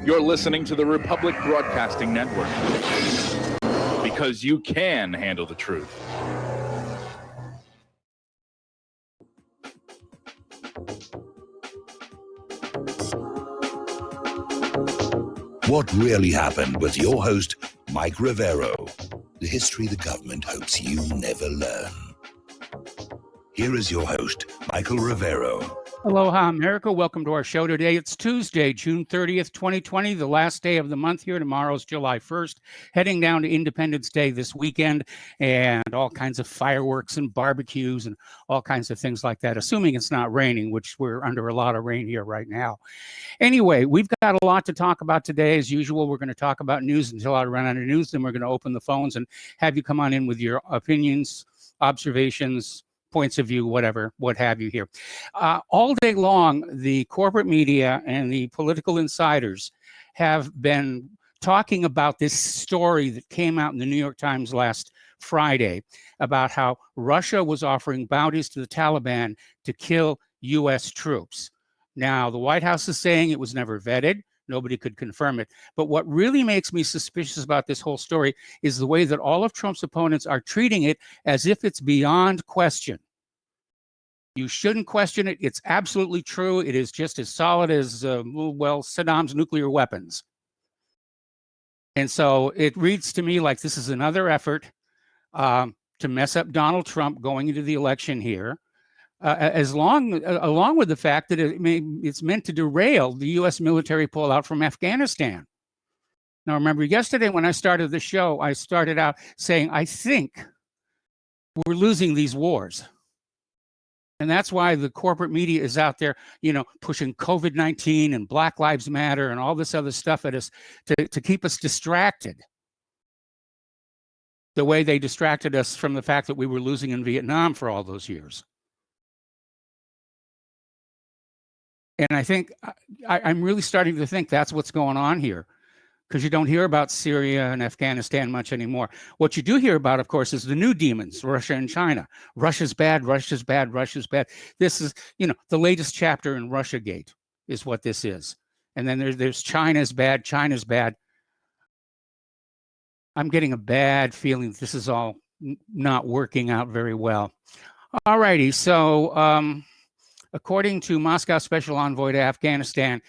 You're listening to the Republic Broadcasting Network, because you can handle the truth. What Really Happened with your host, Mike Rivero. The history the government hopes you never learn. Here is your host, Michael Rivero. Aloha, America. Welcome to our show today. It's Tuesday, June 30th, 2020, the last day of the month here. Tomorrow's July 1st, heading down to Independence Day this weekend, and all kinds of fireworks and barbecues and all kinds of things like that, assuming it's not raining, which we're under a lot of rain here right now. Anyway, we've got a lot to talk about today. As usual, we're going to talk about news until I run out of news. Then we're going to open the phones and have you come on in with your opinions, observations, points of view, whatever, what have you here. All day long, the corporate media and the political insiders have been talking about this story that came out in the New York Times last Friday about how Russia was offering bounties to the Taliban to kill U.S. troops. Now, the White House is saying it was never vetted. Nobody could confirm it. But what really makes me suspicious about this whole story is the way that all of Trump's opponents are treating it as if it's beyond question. You shouldn't question it. It's absolutely true. It is just as solid as, Saddam's nuclear weapons. And so it reads to me like this is another effort to mess up Donald Trump going into the election here. Along with the fact that it's meant to derail the U.S. military pullout from Afghanistan. Now, remember, yesterday when I started the show, I started out saying, I think we're losing these wars. And that's why the corporate media is out there, pushing COVID-19 and Black Lives Matter and all this other stuff at us to keep us distracted. The way they distracted us from the fact that we were losing in Vietnam for all those years. And I think I'm really starting to think that's what's going on here, because you don't hear about Syria and Afghanistan much anymore. What you do hear about, of course, is the new demons, Russia and China. Russia's bad, Russia's bad, Russia's bad. This is, the latest chapter in Russiagate is what this is. And then there's China's bad, China's bad. I'm getting a bad feeling this is all not working out very well. All righty, so according to Moscow Special Envoy to Afghanistan,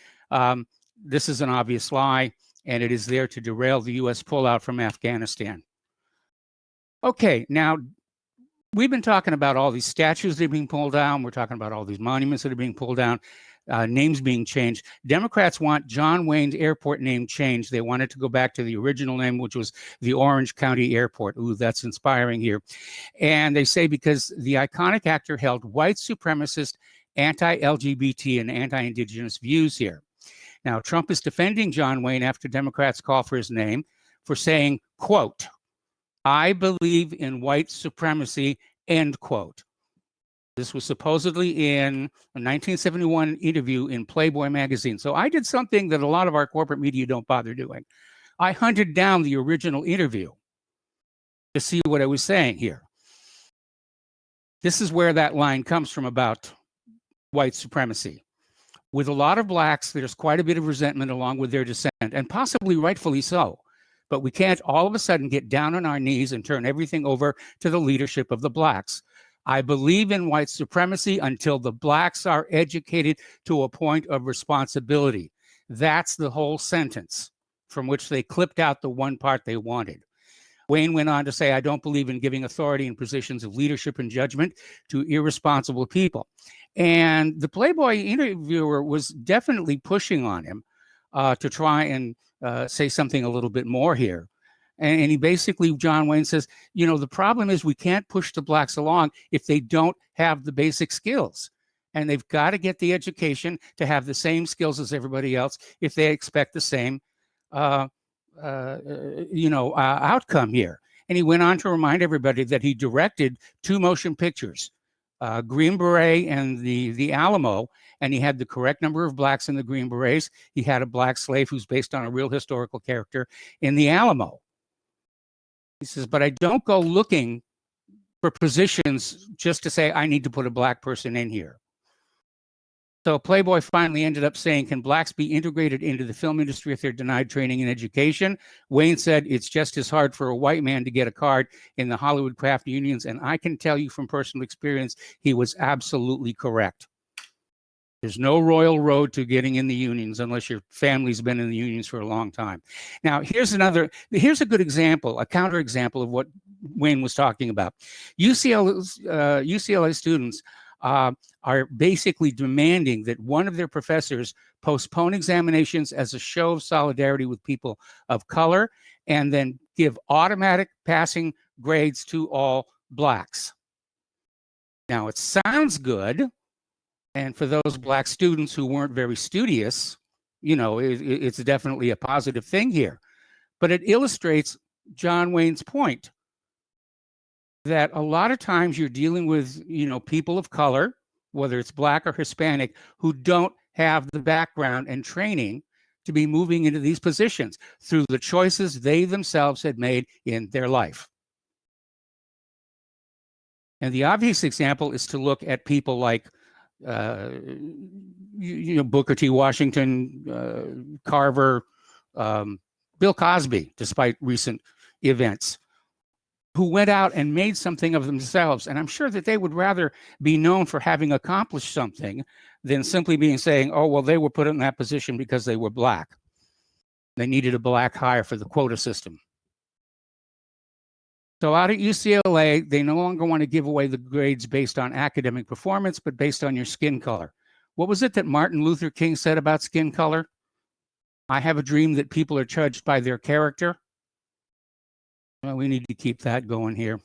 this is an obvious lie, and it is there to derail the U.S. pullout from Afghanistan. Okay, now, we've been talking about all these statues that are being pulled down. We're talking about all these monuments that are being pulled down, names being changed. Democrats want John Wayne Airport name changed. They want it to go back to the original name, which was the Orange County Airport. Ooh, that's inspiring here. And they say because the iconic actor held white supremacist, anti-LGBT and anti-Indigenous views here. Now, Trump is defending John Wayne after Democrats call for his name for saying, quote, I believe in white supremacy, end quote. This was supposedly in a 1971 interview in Playboy magazine. So I did something that a lot of our corporate media don't bother doing. I hunted down the original interview to see what I was saying here. This is where that line comes from about white supremacy. With a lot of blacks, there's quite a bit of resentment along with their descent, and possibly rightfully so. But we can't all of a sudden get down on our knees and turn everything over to the leadership of the blacks. I believe in white supremacy until the blacks are educated to a point of responsibility. That's the whole sentence from which they clipped out the one part they wanted. Wayne went on to say, I don't believe in giving authority in positions of leadership and judgment to irresponsible people. And the Playboy interviewer was definitely pushing on him to try and say something a little bit more here. And he basically, John Wayne says, the problem is we can't push the blacks along if they don't have the basic skills. And they've got to get the education to have the same skills as everybody else if they expect the same outcome here. And he went on to remind everybody that he directed 2 motion pictures, Green Beret and the Alamo, and he had the correct number of blacks in the Green Berets. He had a black slave who's based on a real historical character in the Alamo. He says, but I don't go looking for positions just to say I need to put a black person in here. So Playboy finally ended up saying, can blacks be integrated into the film industry if they're denied training and education? Wayne said, it's just as hard for a white man to get a card in the Hollywood craft unions. And I can tell you from personal experience, he was absolutely correct. There's no royal road to getting in the unions unless your family's been in the unions for a long time. Now, here's a good example, a counterexample of what Wayne was talking about. UCLA students are basically demanding that one of their professors postpone examinations as a show of solidarity with people of color and then give automatic passing grades to all blacks. Now, it sounds good. And for those black students who weren't very studious, you know, it's definitely a positive thing here. But it illustrates John Wayne's point that a lot of times you're dealing with, you know, people of color, whether it's black or Hispanic, who don't have the background and training to be moving into these positions through the choices they themselves had made in their life. And the obvious example is to look at people like Booker T. Washington, Carver, Bill Cosby, despite recent events, who went out and made something of themselves. And I'm sure that they would rather be known for having accomplished something than simply saying, oh, well, they were put in that position because they were black. They needed a black hire for the quota system. So out at UCLA, they no longer want to give away the grades based on academic performance, but based on your skin color. What was it that Martin Luther King said about skin color? I have a dream that people are judged by their character. Well, we need to keep that going here.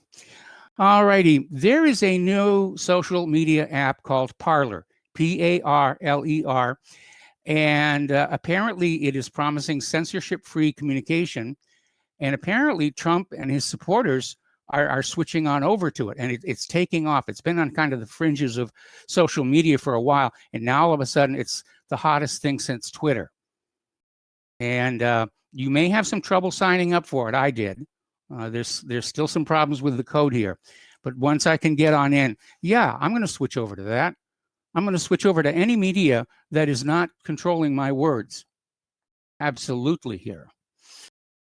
All righty. There is a new social media app called Parler, P-A-R-L-E-R. And apparently it is promising censorship-free communication. And apparently Trump and his supporters are switching on over to it. And it's taking off. It's been on kind of the fringes of social media for a while. And now all of a sudden it's the hottest thing since Twitter. And you may have some trouble signing up for it. I did. There's still some problems with the code here. But once I can get on in, yeah, I'm going to switch over to that. I'm going to switch over to any media that is not controlling my words. Absolutely here.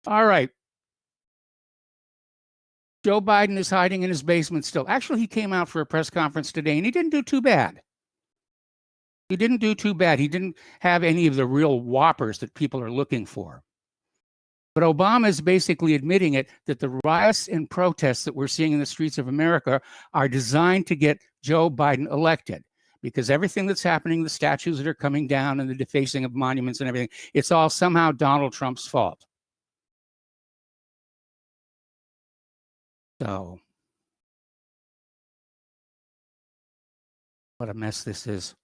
All right. Joe Biden is hiding in his basement still. Actually, he came out for a press conference today, and he didn't do too bad. He didn't do too bad. He didn't have any of the real whoppers that people are looking for. But Obama is basically admitting it, that the riots and protests that we're seeing in the streets of America are designed to get Joe Biden elected. Because everything that's happening, the statues that are coming down and the defacing of monuments and everything, it's all somehow Donald Trump's fault. So, what a mess this is.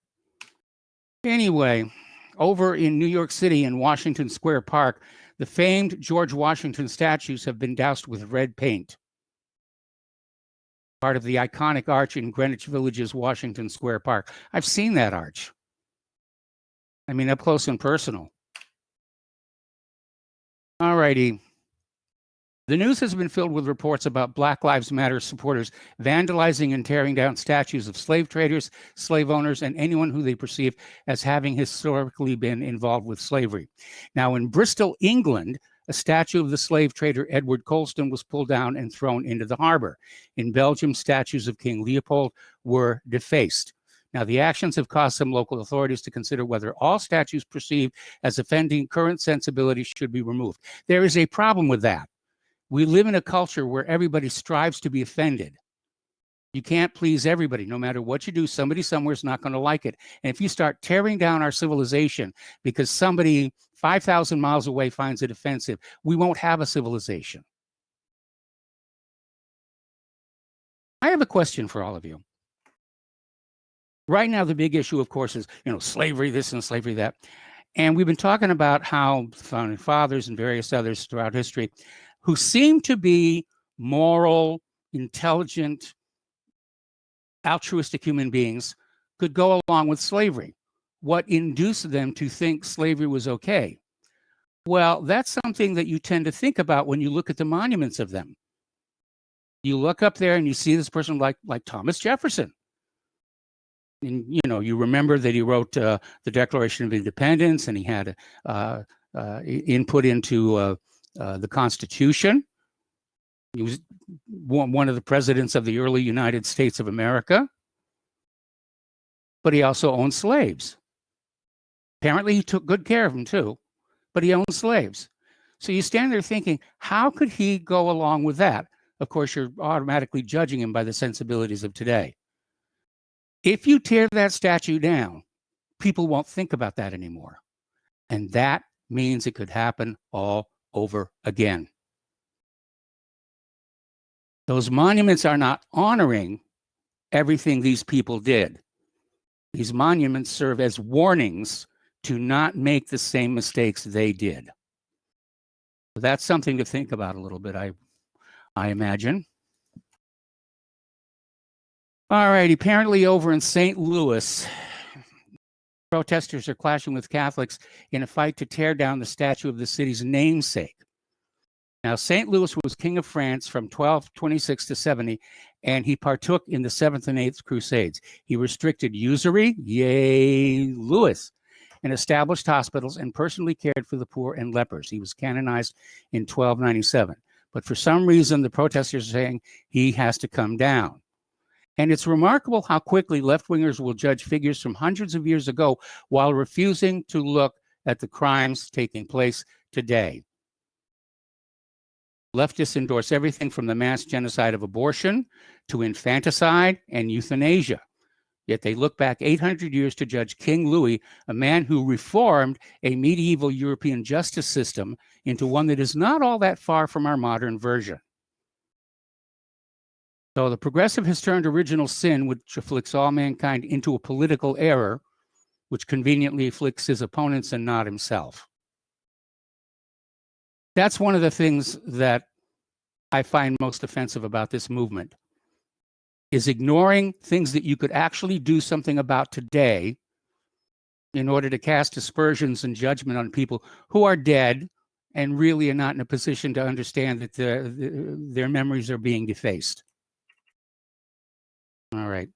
Anyway, over in New York City in Washington Square Park, the famed George Washington statues have been doused with red paint. Part of the iconic arch in Greenwich Village's Washington Square Park. I've seen that arch. I mean, up close and personal. All righty. The news has been filled with reports about Black Lives Matter supporters vandalizing and tearing down statues of slave traders, slave owners, and anyone who they perceive as having historically been involved with slavery. Now, in Bristol, England, a statue of the slave trader Edward Colston was pulled down and thrown into the harbor. In Belgium, statues of King Leopold were defaced. Now, the actions have caused some local authorities to consider whether all statues perceived as offending current sensibilities should be removed. There is a problem with that. We live in a culture where everybody strives to be offended. You can't please everybody. No matter what you do, somebody somewhere is not going to like it. And if you start tearing down our civilization because somebody 5,000 miles away finds it offensive, we won't have a civilization. I have a question for all of you. Right now, the big issue, of course, is, slavery this and slavery that. And we've been talking about how founding fathers and various others throughout history who seem to be moral, intelligent, altruistic human beings could go along with slavery. What induced them to think slavery was okay? Well, that's something that you tend to think about when you look at the monuments of them. You look up there and you see this person like Thomas Jefferson. And, you know, you remember that he wrote the Declaration of Independence, and he had input into the Constitution. He was one of the presidents of the early United States of America, but he also owned slaves. Apparently, he took good care of them too, but he owned slaves. So you stand there thinking, how could he go along with that? Of course, you're automatically judging him by the sensibilities of today. If you tear that statue down, people won't think about that anymore. And that means it could happen all over again. Those monuments are not honoring everything these people did. These monuments serve as warnings to not make the same mistakes they did. So that's something to think about a little bit, I imagine. All right, apparently over in St. Louis, protesters are clashing with Catholics in a fight to tear down the statue of the city's namesake. Now, St. Louis was king of France from 1226 to 70, and he partook in the 7th and 8th Crusades. He restricted usury, yay, Louis, and established hospitals and personally cared for the poor and lepers. He was canonized in 1297. But for some reason, the protesters are saying he has to come down. And it's remarkable how quickly left-wingers will judge figures from hundreds of years ago while refusing to look at the crimes taking place today. Leftists endorse everything from the mass genocide of abortion to infanticide and euthanasia. Yet they look back 800 years to judge King Louis, a man who reformed a medieval European justice system into one that is not all that far from our modern version. So the progressive has turned original sin, which afflicts all mankind, into a political error, which conveniently afflicts his opponents and not himself. That's one of the things that I find most offensive about this movement, is ignoring things that you could actually do something about today in order to cast aspersions and judgment on people who are dead and really are not in a position to understand that their memories are being defaced. All right.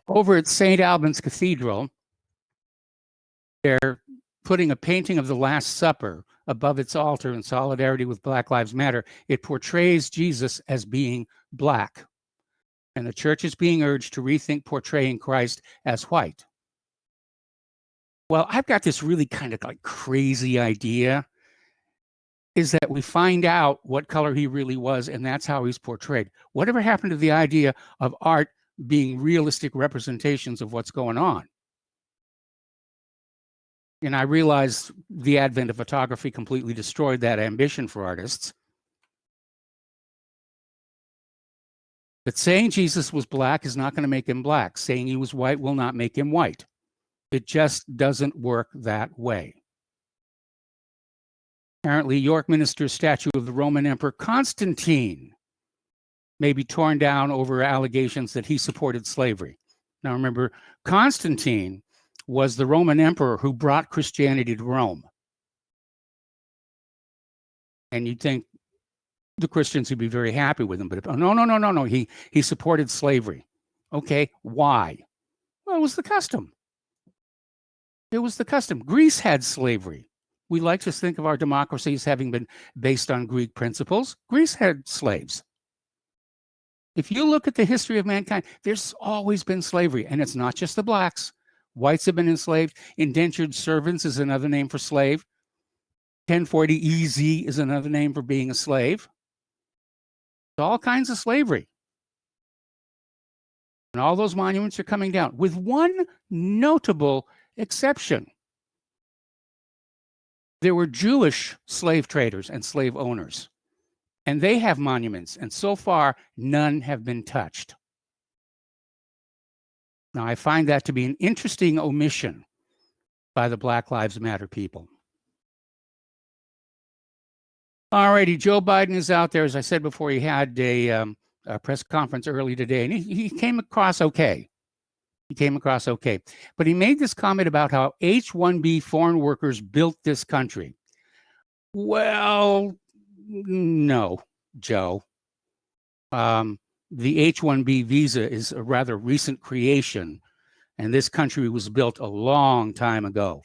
Over at St. Albans Cathedral, they're putting a painting of the Last Supper above its altar in solidarity with Black Lives Matter. It portrays Jesus as being black. And the church is being urged to rethink portraying Christ as white. Well, I've got this really kind of like crazy idea, is that we find out what color he really was, and that's how he's portrayed. Whatever happened to the idea of art being realistic representations of what's going on? And I realize the advent of photography completely destroyed that ambition for artists. But saying Jesus was black is not going to make him black. Saying he was white will not make him white. It just doesn't work that way. Apparently, York Minster's statue of the Roman Emperor Constantine may be torn down over allegations that he supported slavery. Now remember, Constantine was the Roman emperor who brought Christianity to Rome. And you'd think the Christians would be very happy with him, but no. He supported slavery. Okay, why? Well, it was the custom. It was the custom. Greece had slavery. We like to think of our democracy as having been based on Greek principles. Greece had slaves. If you look at the history of mankind, there's always been slavery, and it's not just the blacks. Whites have been enslaved. Indentured servants is another name for slave. 1040 EZ is another name for being a slave. All kinds of slavery. And all those monuments are coming down, with one notable exception. There were Jewish slave traders and slave owners, and they have monuments, and so far, none have been touched. Now, I find that to be an interesting omission by the Black Lives Matter people. All righty, Joe Biden is out there. As I said before, he had a press conference early today, and he came across okay. He came across okay. But he made this comment about how H-1B foreign workers built this country. Well, no, Joe. The H-1B visa is a rather recent creation And this country was built a long time ago,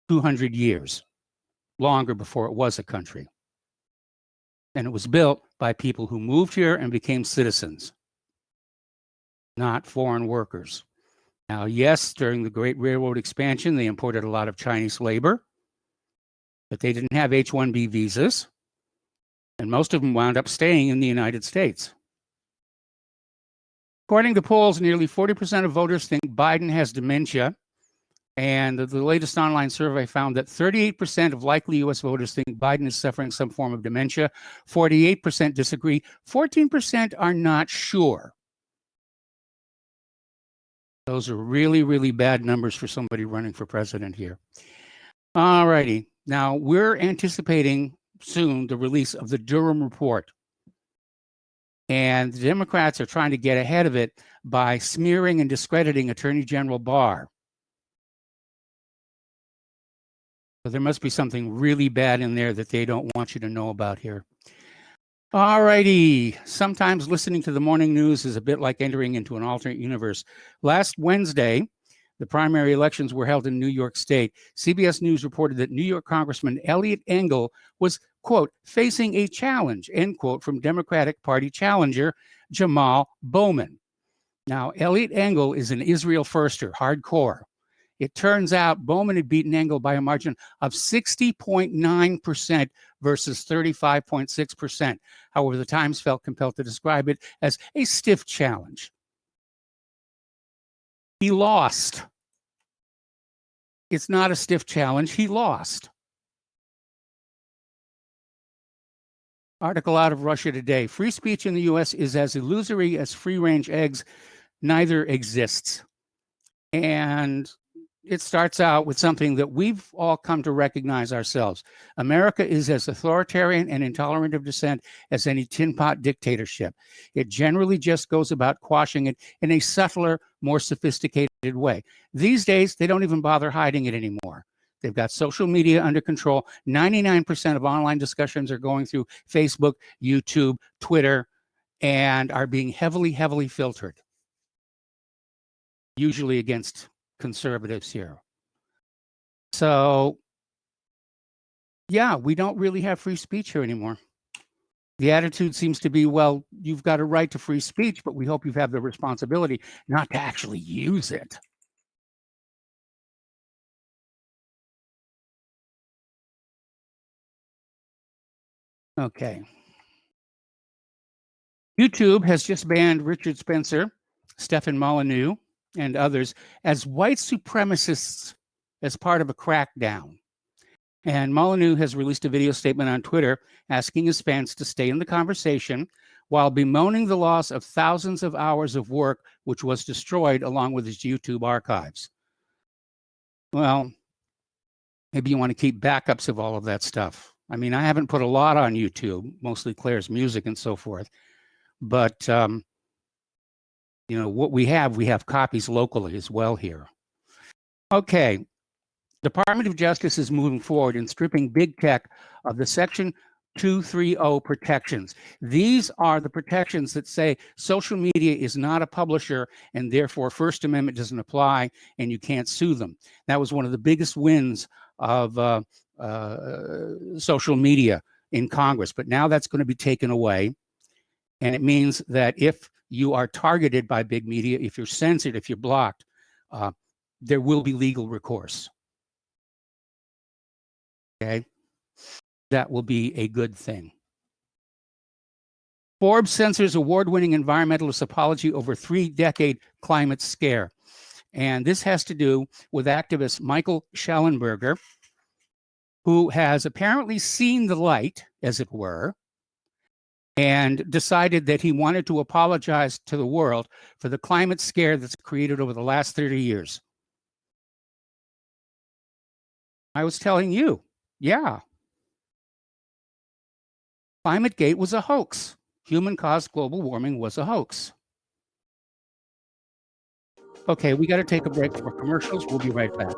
200 years, longer before it was a country. And it was built by people who moved here and became citizens, not foreign workers. Now, yes, during the Great Railroad expansion, they imported a lot of Chinese labor, but they didn't have H-1B visas, and most of them wound up staying in the United States. According to polls, nearly 40% of voters think Biden has dementia, and the latest online survey found that 38% of likely U.S. voters think Biden is suffering some form of dementia, 48% disagree, 14% are not sure. Those are really, really bad numbers for somebody running for president here. All righty. Now, we're anticipating soon the release of the Durham report. And the Democrats are trying to get ahead of it by smearing and discrediting Attorney General Barr. So there must be something really bad in there that they don't want you to know about here. All righty. Sometimes listening to the morning news is a bit like entering into an alternate universe. Last Wednesday, the primary elections were held in New York State. CBS News reported that New York Congressman Eliot Engel was, quote, facing a challenge, end quote, from Democratic Party challenger Jamal Bowman. Now, Eliot Engel is an Israel firster, hardcore. It turns out Bowman had beaten Engel by a margin of 60.9% versus 35.6%. However, the Times felt compelled to describe it as a stiff challenge. He lost. It's not a stiff challenge. He lost. Article out of Russia Today. Free speech in the U.S. is as illusory as free-range eggs. Neither exists. And it starts out with something that we've all come to recognize ourselves. America is as authoritarian and intolerant of dissent as any tin pot dictatorship. It generally just goes about quashing it in a subtler, more sophisticated way. These days, they don't even bother hiding it anymore. They've got social media under control. 99% of online discussions are going through Facebook, YouTube, Twitter, and are being heavily, heavily filtered, usually against conservatives here. So, yeah, we don't really have free speech here anymore. The attitude seems to be, well, you've got a right to free speech, but we hope you have the responsibility not to actually use it. Okay. YouTube has just banned Richard Spencer, Stefan Molyneux, and others as white supremacists as part of a crackdown. And Molyneux has released a video statement on Twitter asking his fans to stay in the conversation while bemoaning the loss of thousands of hours of work, which was destroyed along with his YouTube archives. Well, maybe you want to keep backups of all of that stuff. I mean, I haven't put a lot on YouTube, mostly Claire's music and so forth. But, you know, what we have copies locally as well here. Okay. Department of Justice is moving forward in stripping big tech of the Section 230 protections. These are the protections that say social media is not a publisher and therefore First Amendment doesn't apply and you can't sue them. That was one of the biggest wins of social media in Congress, but now that's going to be taken away. And it means that if you are targeted by big media, if you're censored, if you're blocked, there will be legal recourse. Okay, that will be a good thing. Forbes censors award-winning environmentalist apology over 3-decade climate scare. And this has to do with activist Michael Shellenberger, who has apparently seen the light, as it were, and decided that he wanted to apologize to the world for the climate scare that's created over the last 30 years. I was telling you, yeah. ClimateGate was a hoax. Human-caused global warming was a hoax. Okay, we got to take a break for commercials. We'll be right back.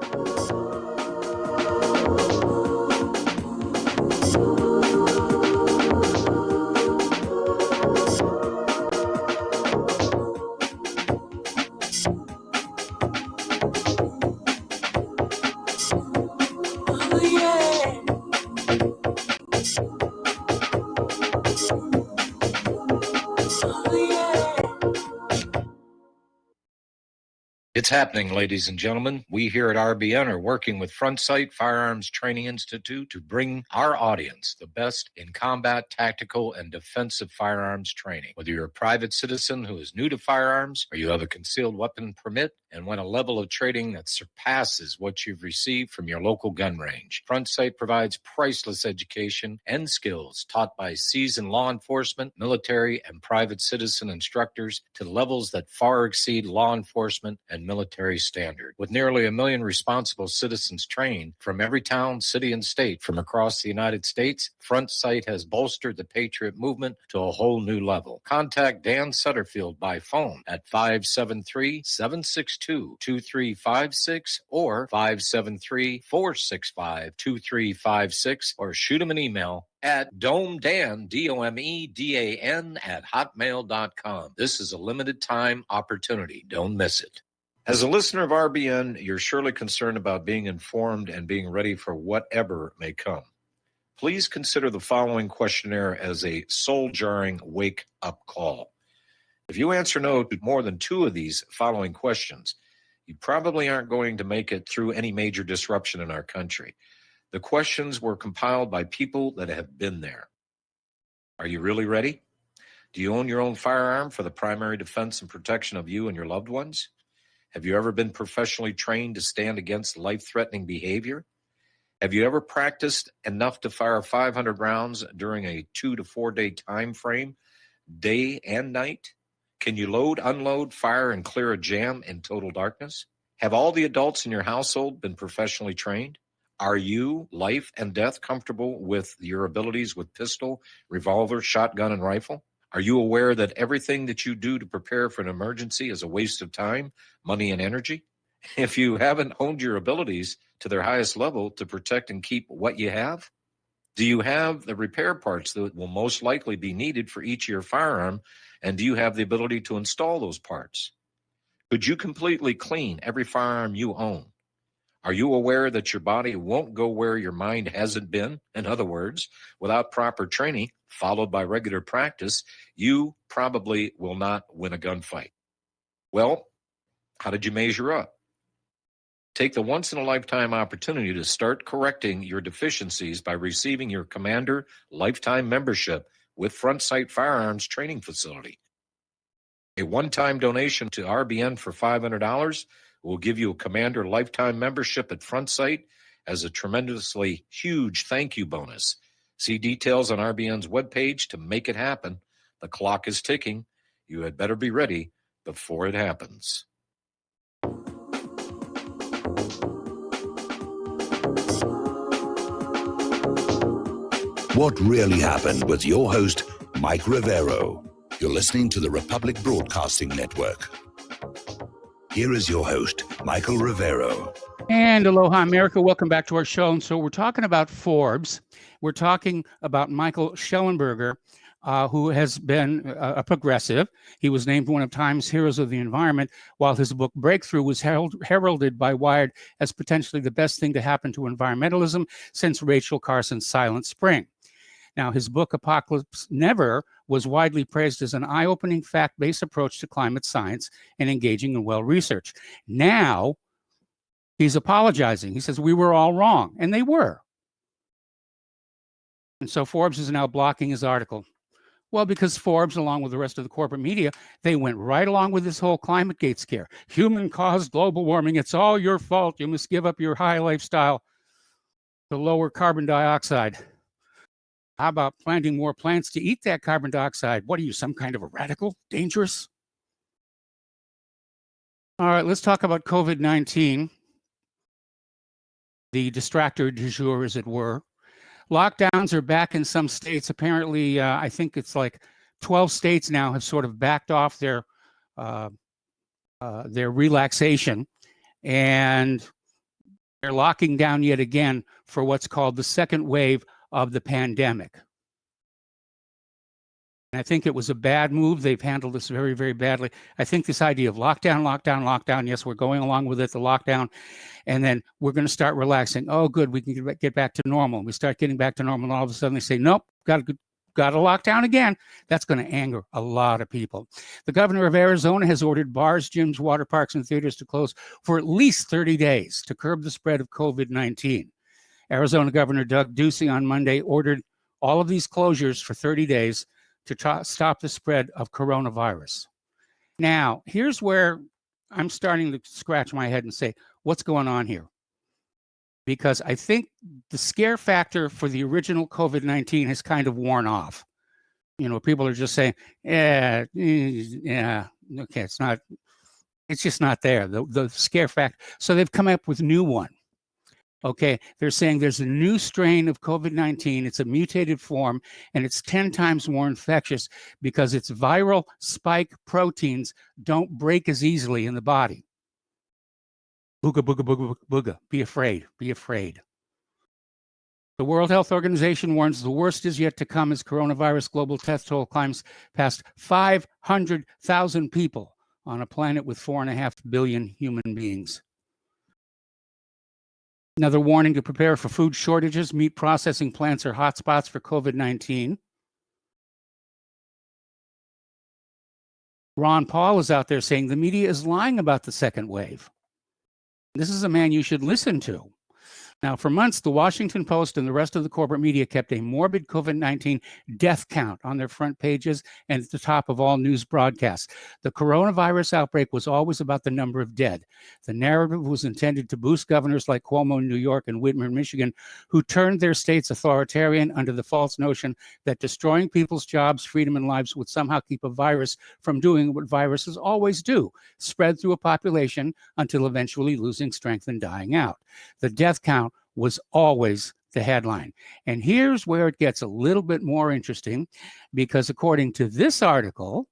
It's happening, ladies and gentlemen. We here at RBN are working with Front Sight Firearms Training Institute to bring our audience the best in combat, tactical, and defensive firearms training. Whether you're a private citizen who is new to firearms or you have a concealed weapon permit and want a level of training that surpasses what you've received from your local gun range, Front Sight provides priceless education and skills taught by seasoned law enforcement, military, and private citizen instructors to levels that far exceed law enforcement and military standard. With nearly 1 million responsible citizens trained from every town, city, and state from across the United States, Front Sight has bolstered the Patriot movement to a whole new level. Contact Dan Sutterfield by phone at 573-762-2356 or 573-465-2356 or shoot him an email at domedan, DOMEDAN @hotmail.com. This is a limited time opportunity. Don't miss it. As a listener of RBN, you're surely concerned about being informed and being ready for whatever may come. Please consider the following questionnaire as a soul-jarring wake-up call. If you answer no to more than 2 of these following questions, you probably aren't going to make it through any major disruption in our country. The questions were compiled by people that have been there. Are you really ready? Do you own your own firearm for the primary defense and protection of you and your loved ones? Have you ever been professionally trained to stand against life-threatening behavior? Have you ever practiced enough to fire 500 rounds during a 2 to 4 day time frame, day and night? Can you load, unload, fire, and clear a jam in total darkness? Have all the adults in your household been professionally trained? Are you, life and death, comfortable with your abilities with pistol, revolver, shotgun, and rifle? Are you aware that everything that you do to prepare for an emergency is a waste of time, money, and energy? If you haven't honed your abilities to their highest level to protect and keep what you have, do you have the repair parts that will most likely be needed for each of your firearm, and do you have the ability to install those parts? Could you completely clean every firearm you own? Are you aware that your body won't go where your mind hasn't been? In other words, without proper training, followed by regular practice, you probably will not win a gunfight. Well, how did you measure up? Take the once-in-a-lifetime opportunity to start correcting your deficiencies by receiving your Commander Lifetime Membership with Front Sight Firearms Training Facility. A one-time donation to RBN for $500 will give you a Commander Lifetime Membership at Front Sight as a tremendously huge thank you bonus. See details on RBN's webpage to make it happen. The clock is ticking. You had better be ready before it happens. What really happened with your host, Mike Rivero. You're listening to the Republic Broadcasting Network. Here is your host, Michael Rivero. And aloha, America. Welcome back to our show. And so we're talking about Forbes. We're talking about Michael Shellenberger, who has been a progressive. He was named one of Time's Heroes of the Environment, while his book Breakthrough was heralded by Wired as potentially the best thing to happen to environmentalism since Rachel Carson's Silent Spring. Now, his book Apocalypse Never was widely praised as an eye-opening fact-based approach to climate science and engaging in well-researched. Now, he's apologizing. He says, we were all wrong, and they were. And so Forbes is now blocking his article. Well, because Forbes, along with the rest of the corporate media, they went right along with this whole ClimateGate scare. Human-caused global warming, it's all your fault. You must give up your high lifestyle to lower carbon dioxide. How about planting more plants to eat that carbon dioxide? What are you, some kind of a radical? Dangerous? All right, let's talk about COVID-19, the distractor du jour, as it were. Lockdowns are back in some states. Apparently, I think it's like 12 states now have sort of backed off their relaxation, and they're locking down yet again for what's called the second wave of the pandemic. And I think it was a bad move. They've handled this very, very badly. I think this idea of lockdown, yes, we're going along with it, the lockdown, and then we're going to start relaxing. Oh, good, we can get back to normal. We start getting back to normal, and all of a sudden they say, nope, got to got to lock down again. That's going to anger a lot of people. The governor of Arizona has ordered bars, gyms, water parks, and theaters to close for at least 30 days to curb the spread of COVID-19. Arizona Governor Doug Ducey on Monday ordered all of these closures for 30 days to stop the spread of coronavirus. Now, here's where I'm starting to scratch my head and say, what's going on here? Because I think the scare factor for the original COVID-19 has kind of worn off. You know, people are just saying, yeah, okay, it's just not there, the scare factor. So they've come up with a new one. Okay, they're saying there's a new strain of COVID-19. It's a mutated form, and it's 10 times more infectious because its viral spike proteins don't break as easily in the body. Booga, booga, booga, booga. Be afraid. Be afraid. The World Health Organization warns the worst is yet to come as coronavirus global death toll climbs past 500,000 people on a planet with 4.5 billion human beings. Another warning to prepare for food shortages. Meat processing plants are hotspots for COVID-19. Ron Paul is out there saying the media is lying about the second wave. This is a man you should listen to. Now, for months, the Washington Post and the rest of the corporate media kept a morbid COVID-19 death count on their front pages and at the top of all news broadcasts. The coronavirus outbreak was always about the number of dead. The narrative was intended to boost governors like Cuomo in New York and Whitmer in Michigan, who turned their states authoritarian under the false notion that destroying people's jobs, freedom, and lives would somehow keep a virus from doing what viruses always do, spread through a population until eventually losing strength and dying out. The death count was always the headline. And here's where it gets a little bit more interesting, because according to this article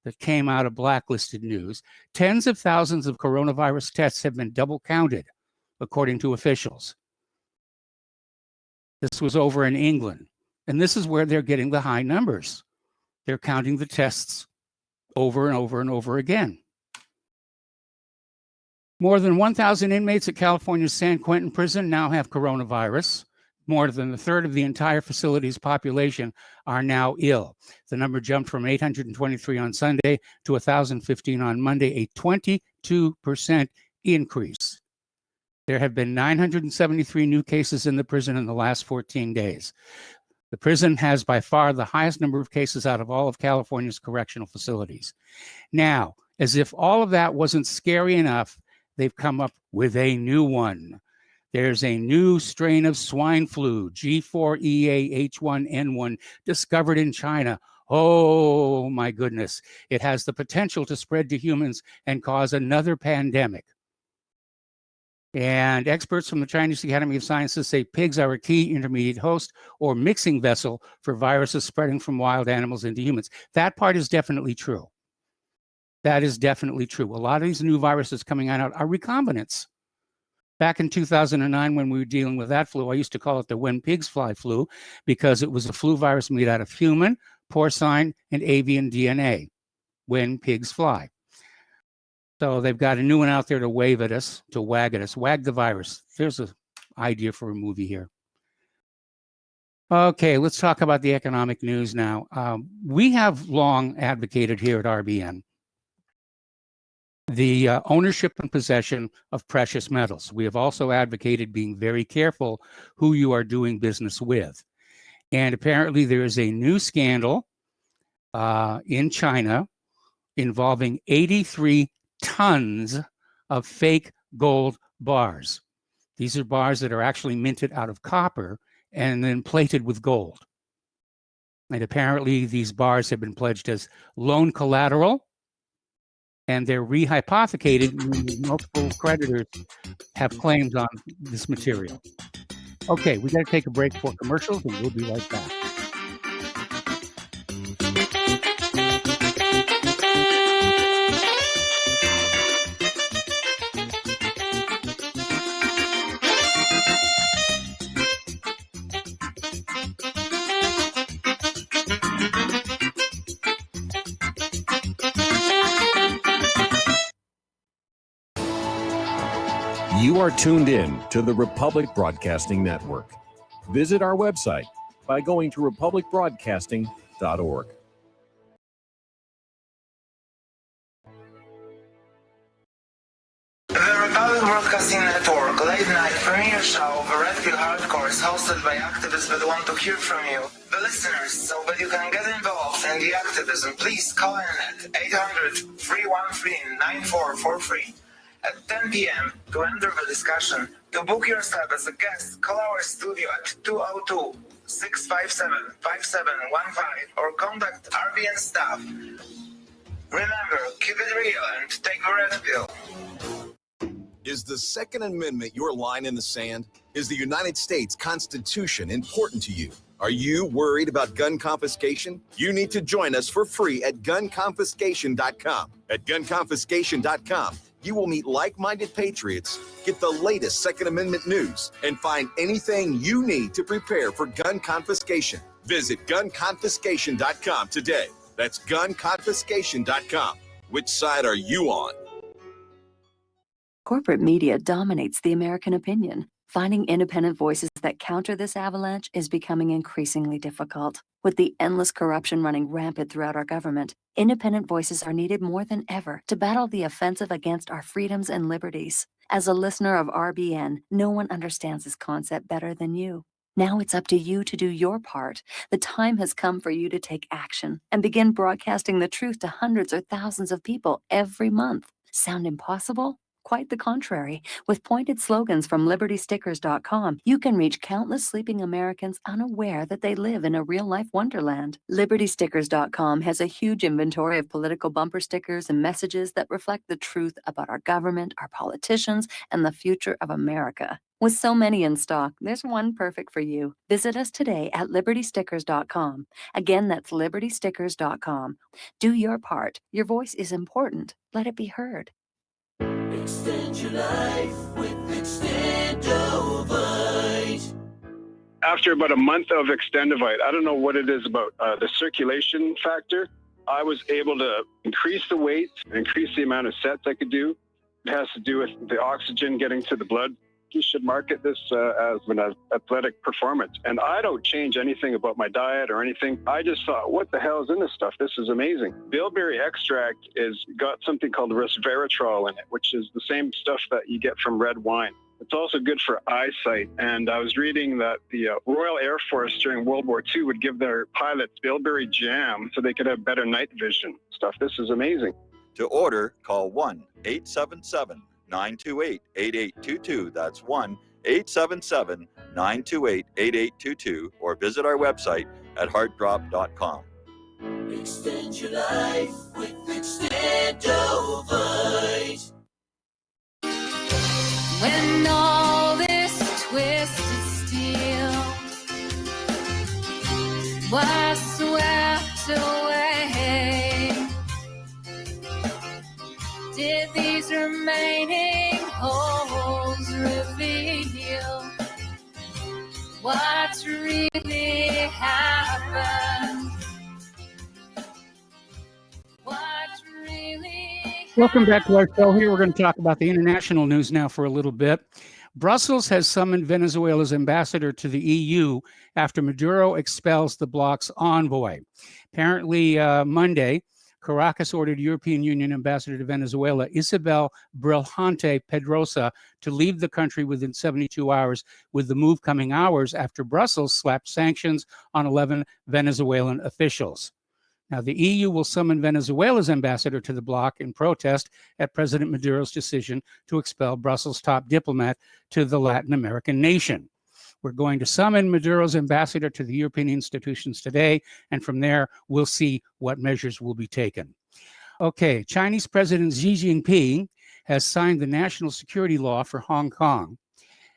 that came out of Blacklisted News, tens of thousands of coronavirus tests have been double counted, according to officials. This was over in England. And this is where they're getting the high numbers. They're counting the tests over and over and over again. More than 1,000 inmates at California's San Quentin prison now have coronavirus. More than a third of the entire facility's population are now ill. The number jumped from 823 on Sunday to 1,015 on Monday, a 22% increase. There have been 973 new cases in the prison in the last 14 days. The prison has by far the highest number of cases out of all of California's correctional facilities. Now, as if all of that wasn't scary enough, they've come up with a new one. There's a new strain of swine flu, G4EA-H1N1, discovered in China. Oh my goodness. It has the potential to spread to humans and cause another pandemic. And experts from the Chinese Academy of Sciences say pigs are a key intermediate host or mixing vessel for viruses spreading from wild animals into humans. That part is definitely true. That is definitely true. A lot of these new viruses coming out are recombinants. Back in 2009, when we were dealing with that flu, I used to call it the when pigs fly flu because it was a flu virus made out of human, porcine, and avian DNA, when pigs fly. So they've got a new one out there to wave at us, to wag at us. Wag the virus. There's an idea for a movie here. Okay, let's talk about the economic news now. We have long advocated here at RBN the ownership and possession of precious metals. We have also advocated being very careful who you are doing business with. And apparently there is a new scandal in China involving 83 tons of fake gold bars. These are bars that are actually minted out of copper and then plated with gold. And apparently these bars have been pledged as loan collateral, and they're rehypothecated, meaning multiple creditors have claims on this material. Okay, we got to take a break for commercials, and we'll be right back. You are tuned in to the Republic Broadcasting Network. Visit our website, by going to republicbroadcasting.org. The Republic Broadcasting Network late night premiere show The Red Pill Hardcore is hosted by activists that want to hear from you, the listeners. So that you can get involved in the activism, please call in at 800-313-9443 at 10 p.m. to enter the discussion. To book yourself as a guest, call our studio at 202-657-5715 or contact RBN staff. Remember, keep it real and take the red pill. Is the Second Amendment your line in the sand? Is the United States Constitution important to you? Are you worried about gun confiscation? You need to join us for free at gunconfiscation.com. At gunconfiscation.com, you will meet like-minded patriots, get the latest Second Amendment news, and find anything you need to prepare for gun confiscation. Visit gunconfiscation.com today. That's gunconfiscation.com. Which side are you on? Corporate media dominates the American opinion. Finding independent voices that counter this avalanche is becoming increasingly difficult. With the endless corruption running rampant throughout our government, independent voices are needed more than ever to battle the offensive against our freedoms and liberties. As a listener of RBN, no one understands this concept better than you. Now it's up to you to do your part. The time has come for you to take action and begin broadcasting the truth to hundreds or thousands of people every month. Sound impossible? Quite the contrary. With pointed slogans from LibertyStickers.com, you can reach countless sleeping Americans unaware that they live in a real-life wonderland. LibertyStickers.com has a huge inventory of political bumper stickers and messages that reflect the truth about our government, our politicians, and the future of America. With so many in stock, there's one perfect for you. Visit us today at LibertyStickers.com. Again, that's LibertyStickers.com. Do your part. Your voice is important. Let it be heard. Extend your life with Extendovite. After about a month of Extendovite, I don't know what it is about the circulation factor. I was able to increase the weight, increase the amount of sets I could do. It has to do with the oxygen getting to the blood. You should market this as an athletic performance. And I don't change anything about my diet or anything. I just thought, what the hell is in this stuff? This is amazing. Bilberry extract is got something called resveratrol in it, which is the same stuff that you get from red wine. It's also good for eyesight. And I was reading that the Royal Air Force during World War II would give their pilots bilberry jam so they could have better night vision stuff. This is amazing. To order, call 1-877-928-8822. That's 1-877-928-8822, or visit our website at heartdrop.com. Extend your life with Extendovite. When all this twisted steel was swept away, did these remaining holes reveal what's really happened? What really Welcome back to our show. Here we're going to talk about the international news now for a little bit. Brussels has summoned Venezuela's ambassador to the EU after Maduro expels the bloc's envoy. Apparently, Monday, Caracas ordered European Union Ambassador to Venezuela, Isabel Brilhante Pedrosa, to leave the country within 72 hours, with the move coming hours after Brussels slapped sanctions on 11 Venezuelan officials. Now, the EU will summon Venezuela's ambassador to the bloc in protest at President Maduro's decision to expel Brussels' top diplomat to the Latin American nation. We're going to summon Maduro's ambassador to the European institutions today, and from there, we'll see what measures will be taken. Okay, Chinese President Xi Jinping has signed the national security law for Hong Kong.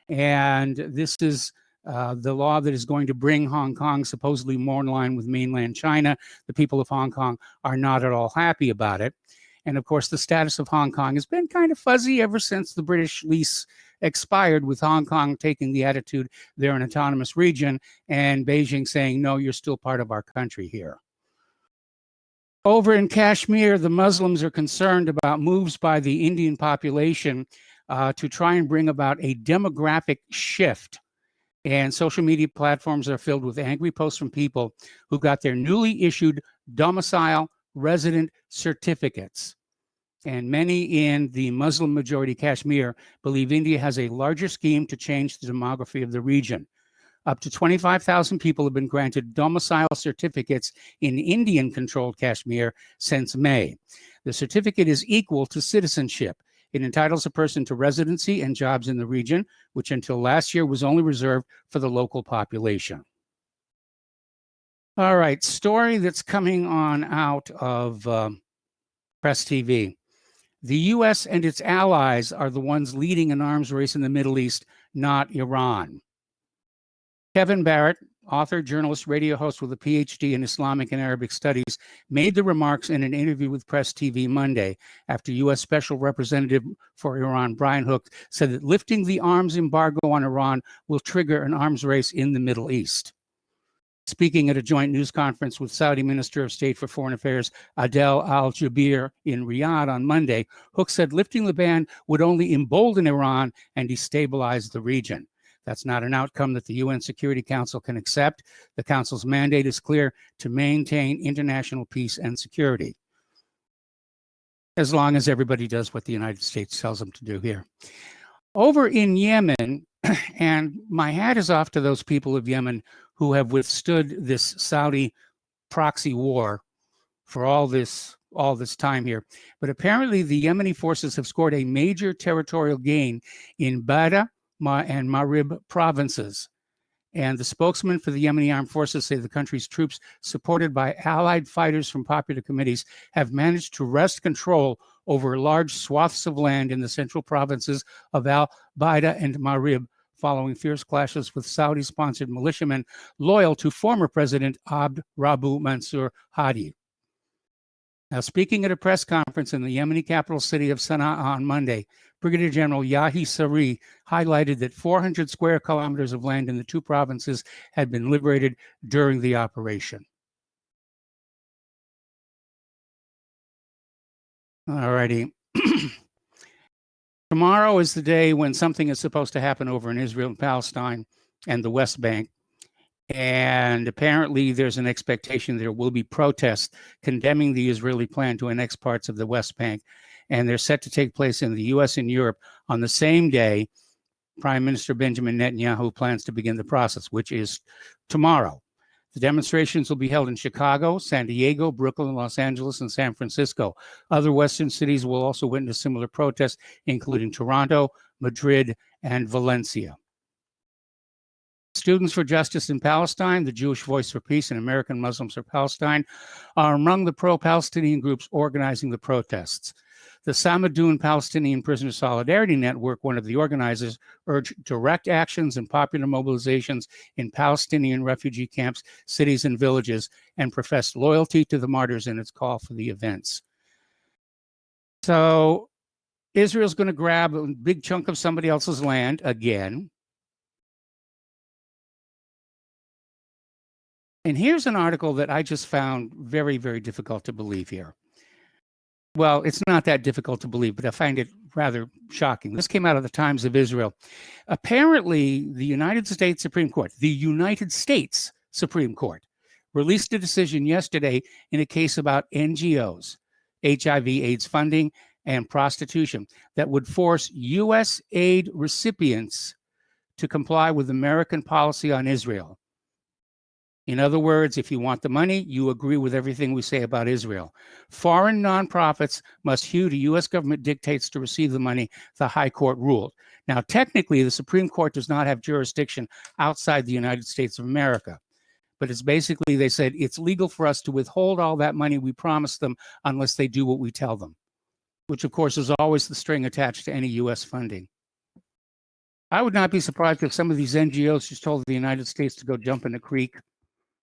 And this is the law that is going to bring Hong Kong supposedly more in line with mainland China. The people of Hong Kong are not at all happy about it. And of course, the status of Hong Kong has been kind of fuzzy ever since the British lease expired, with Hong Kong taking the attitude they're an autonomous region and Beijing saying, no, you're still part of our country here. Over in Kashmir, the Muslims are concerned about moves by the Indian population to try and bring about a demographic shift And social media platforms are filled with angry posts from people who got their newly issued domicile resident certificates. And many in the Muslim majority Kashmir believe India has a larger scheme to change the demography of the region. Up to 25,000 people have been granted domicile certificates in Indian-controlled Kashmir since May. The certificate is equal to citizenship. It entitles a person to residency and jobs in the region, which until last year was only reserved for the local population. All right, story that's coming on out of Press TV. The U.S. and its allies are the ones leading an arms race in the Middle East, not Iran. Kevin Barrett, author, journalist, radio host with a PhD in Islamic and Arabic Studies, made the remarks in an interview with Press TV Monday after U.S. Special Representative for Iran Brian Hook said that lifting the arms embargo on Iran will trigger an arms race in the Middle East. Speaking at a joint news conference with Saudi Minister of State for Foreign Affairs Adel Al-Jubeir in Riyadh on Monday, Hook said lifting the ban would only embolden Iran and destabilize the region. That's not an outcome that the UN Security Council can accept. The Council's mandate is clear: to maintain international peace and security, as long as everybody does what the United States tells them to do here. Over in Yemen, and my hat is off to those people of Yemen who have withstood this Saudi proxy war for all this time here. But apparently the Yemeni forces have scored a major territorial gain in Bada and Marib provinces. And the spokesman for the Yemeni armed forces say the country's troops, supported by allied fighters from popular committees, have managed to wrest control over large swaths of land in the central provinces of al-Baida and Marib, following fierce clashes with Saudi-sponsored militiamen loyal to former President Abd Rabbu Mansur Hadi. Now, speaking at a press conference in the Yemeni capital city of Sana'a on Monday, Brigadier General Yahi Sari highlighted that 400 square kilometers of land in the two provinces had been liberated during the operation. All righty. Tomorrow is the day when something is supposed to happen over in Israel and Palestine and the West Bank. And apparently there's an expectation there will be protests condemning the Israeli plan to annex parts of the West Bank. And they're set to take place in the U.S. and Europe on the same day Prime Minister Benjamin Netanyahu plans to begin the process, which is tomorrow. The demonstrations will be held in Chicago, San Diego, Brooklyn, Los Angeles, and San Francisco. Other Western cities will also witness similar protests, including Toronto, Madrid, and Valencia. Students for Justice in Palestine, the Jewish Voice for Peace, and American Muslims for Palestine are among the pro-Palestinian groups organizing the protests. The Samadoun Palestinian Prisoner Solidarity Network, one of the organizers, urged direct actions and popular mobilizations in Palestinian refugee camps, cities, and villages, and professed loyalty to the martyrs in its call for the events. So Israel's going to grab a big chunk of somebody else's land again. And here's an article that I just found very, very difficult to believe here. Well, it's not that difficult to believe, but I find it rather shocking. This came out of the Times of Israel. Apparently, the United States Supreme Court released a decision yesterday in a case about NGOs, HIV/AIDS funding, and prostitution that would force U.S. aid recipients to comply with American policy on Israel. In other words, if you want the money, you agree with everything we say about Israel. Foreign nonprofits must hew to U.S. government dictates to receive the money, the High Court ruled. Now, technically, the Supreme Court does not have jurisdiction outside the United States of America. But it's basically, they said, it's legal for us to withhold all that money we promised them unless they do what we tell them, which, of course, is always the string attached to any U.S. funding. I would not be surprised if some of these NGOs just told the United States to go jump in a creek,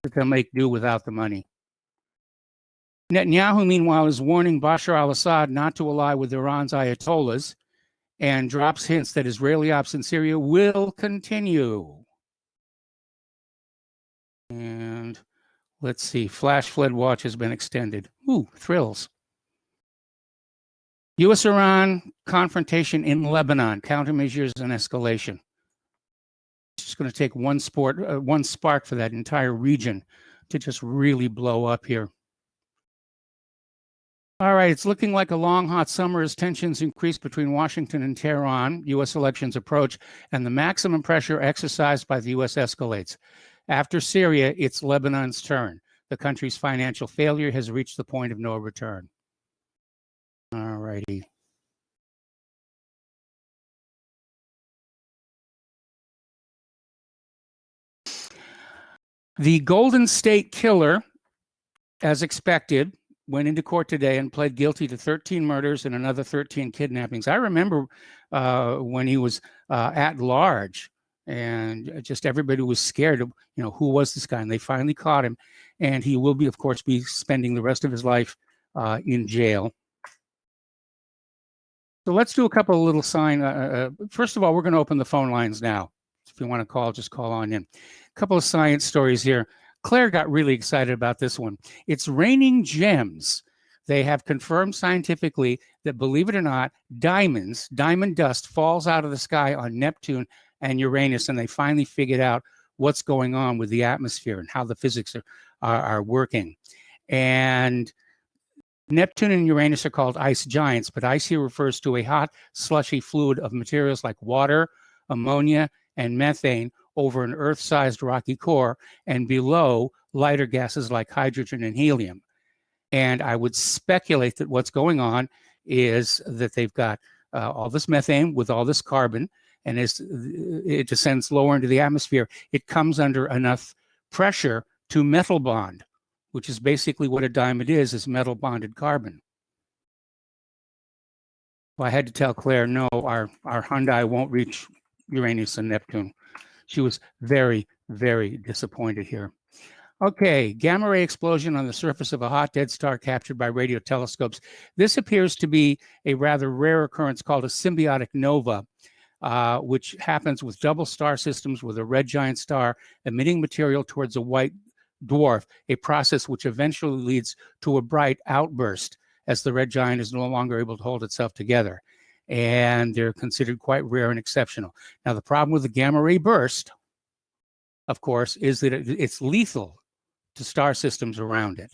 that they'll make do without the money. Netanyahu, meanwhile, is warning Bashar al-Assad not to ally with Iran's Ayatollahs and drops hints that Israeli ops in Syria will continue. And let's see, flash flood watch has been extended. Ooh, thrills. U.S.-Iran confrontation in Lebanon, countermeasures and escalation. It's just going to take one spark for that entire region to just really blow up here. All right, it's looking like a long, hot summer as tensions increase between Washington and Tehran, U.S. elections approach, and the maximum pressure exercised by the U.S. escalates. After Syria, it's Lebanon's turn. The country's financial failure has reached the point of no return. All righty. The Golden State Killer, as expected, went into court today and pled guilty to 13 murders and another 13 kidnappings. I remember when he was at large, and just everybody was scared of, who was this guy? And they finally caught him, and he will be, of course, be spending the rest of his life in jail. So let's do a couple of little first of all, we're going to open the phone lines now. If you want to call, just call on in. A couple of science stories here. Claire got really excited about this one. It's raining gems. They have confirmed scientifically that, believe it or not, diamond dust falls out of the sky on Neptune and Uranus, and they finally figured out what's going on with the atmosphere and how the physics are working. And Neptune and Uranus are called ice giants, but ice here refers to a hot, slushy fluid of materials like water, ammonia, and methane over an Earth-sized rocky core, and below lighter gases like hydrogen and helium. And I would speculate that what's going on is that they've got all this methane with all this carbon, and as it descends lower into the atmosphere, it comes under enough pressure to metal bond, which is basically what a diamond is metal bonded carbon. Well, I had to tell Claire, no, our Hyundai won't reach Uranus and Neptune. She was very, very disappointed here. Okay, gamma ray explosion on the surface of a hot dead star captured by radio telescopes. This appears to be a rather rare occurrence called a symbiotic nova, which happens with double star systems with a red giant star emitting material towards a white dwarf, a process which eventually leads to a bright outburst as the red giant is no longer able to hold itself together. And they're considered quite rare and exceptional. Now, the problem with the gamma ray burst, of course, is that it's lethal to star systems around it.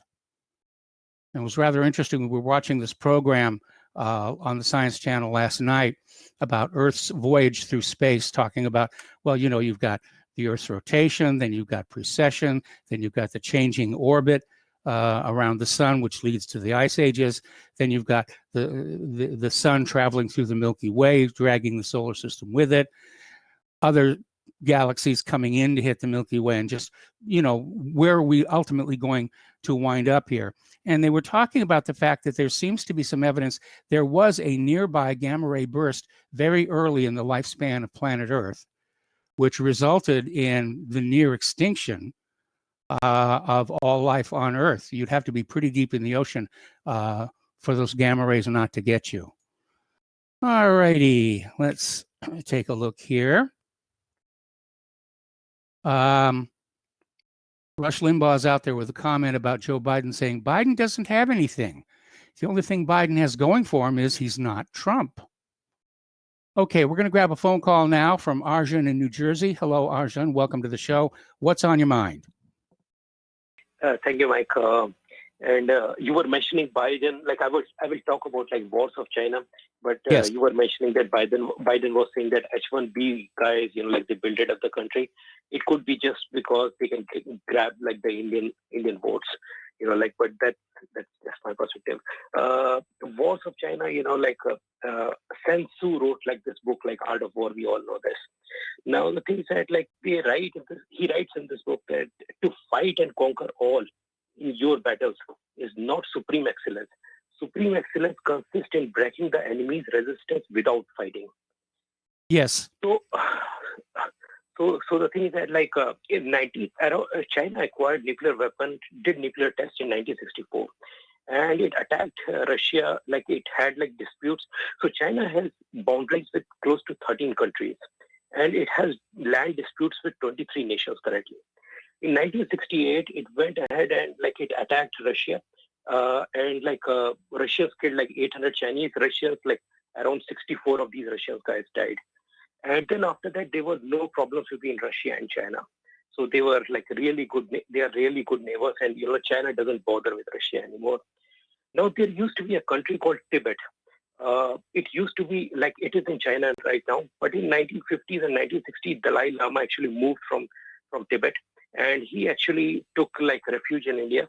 And it was rather interesting. We were watching this program on the Science Channel last night about Earth's voyage through space, talking about, well, you've got the Earth's rotation, then you've got precession, then you've got the changing orbit around the sun, which leads to the ice ages. Then you've got the sun traveling through the Milky Way, dragging the solar system with it. Other galaxies coming in to hit the Milky Way, and just, where are we ultimately going to wind up here? And they were talking about the fact that there seems to be some evidence there was a nearby gamma ray burst very early in the lifespan of planet Earth, which resulted in the near extinction of all life on Earth. You'd have to be pretty deep in the ocean for those gamma rays not to get you. All righty, let's take a look here. Rush Limbaugh is out there with a comment about Joe Biden saying Biden doesn't have anything. The only thing Biden has going for him is he's not Trump. Okay, we're going to grab a phone call now from Arjun in New Jersey. Hello, Arjun. Welcome to the show. What's on your mind? Thank you, Mike. And you were mentioning Biden. Like I will talk about like wars of China, but yes. You were mentioning that Biden was saying that H-1B guys, like they built it up the country. It could be just because they can grab like the Indian votes, but that's just my perspective. Wars of China, Sun Tzu wrote like this book, like Art of War. We all know this. Now the thing is that he writes in this book that to fight and conquer all in your battles is not supreme excellence. Supreme excellence consists in breaking the enemy's resistance without fighting. Yes. So the thing is that in 90s, China acquired nuclear weapon, did nuclear tests in 1964, and it attacked Russia. It had disputes. So China has boundaries with close to 13 countries, and it has land disputes with 23 nations currently. In 1968, it went ahead and it attacked Russia, and Russia's killed 800 Chinese. Russia's around 64 of these Russian guys died. And then after that, there were no problems between Russia and China. So they were like really good. They are really good neighbors, and China doesn't bother with Russia anymore. Now there used to be a country called Tibet. It used to be like it is in China right now, but in 1950s and 1960s, Dalai Lama actually moved from Tibet, and he actually took like refuge in India.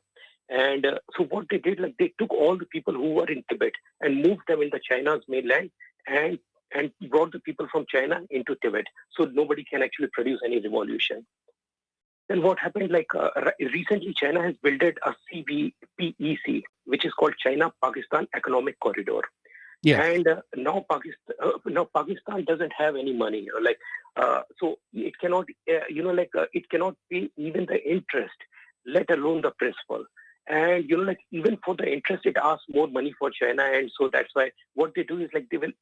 And so what they did, like they took all the people who were in Tibet and moved them in the China's mainland, and brought the people from China into Tibet, so nobody can actually produce any revolution. Then what happened, like recently China has built a CPEC, which is called China-Pakistan Economic Corridor. Yeah. And now Pakistan doesn't have any money, so it cannot, it cannot pay even the interest, let alone the principal. And even for the interest, it asks more money for China, and so that's why what they do is like they will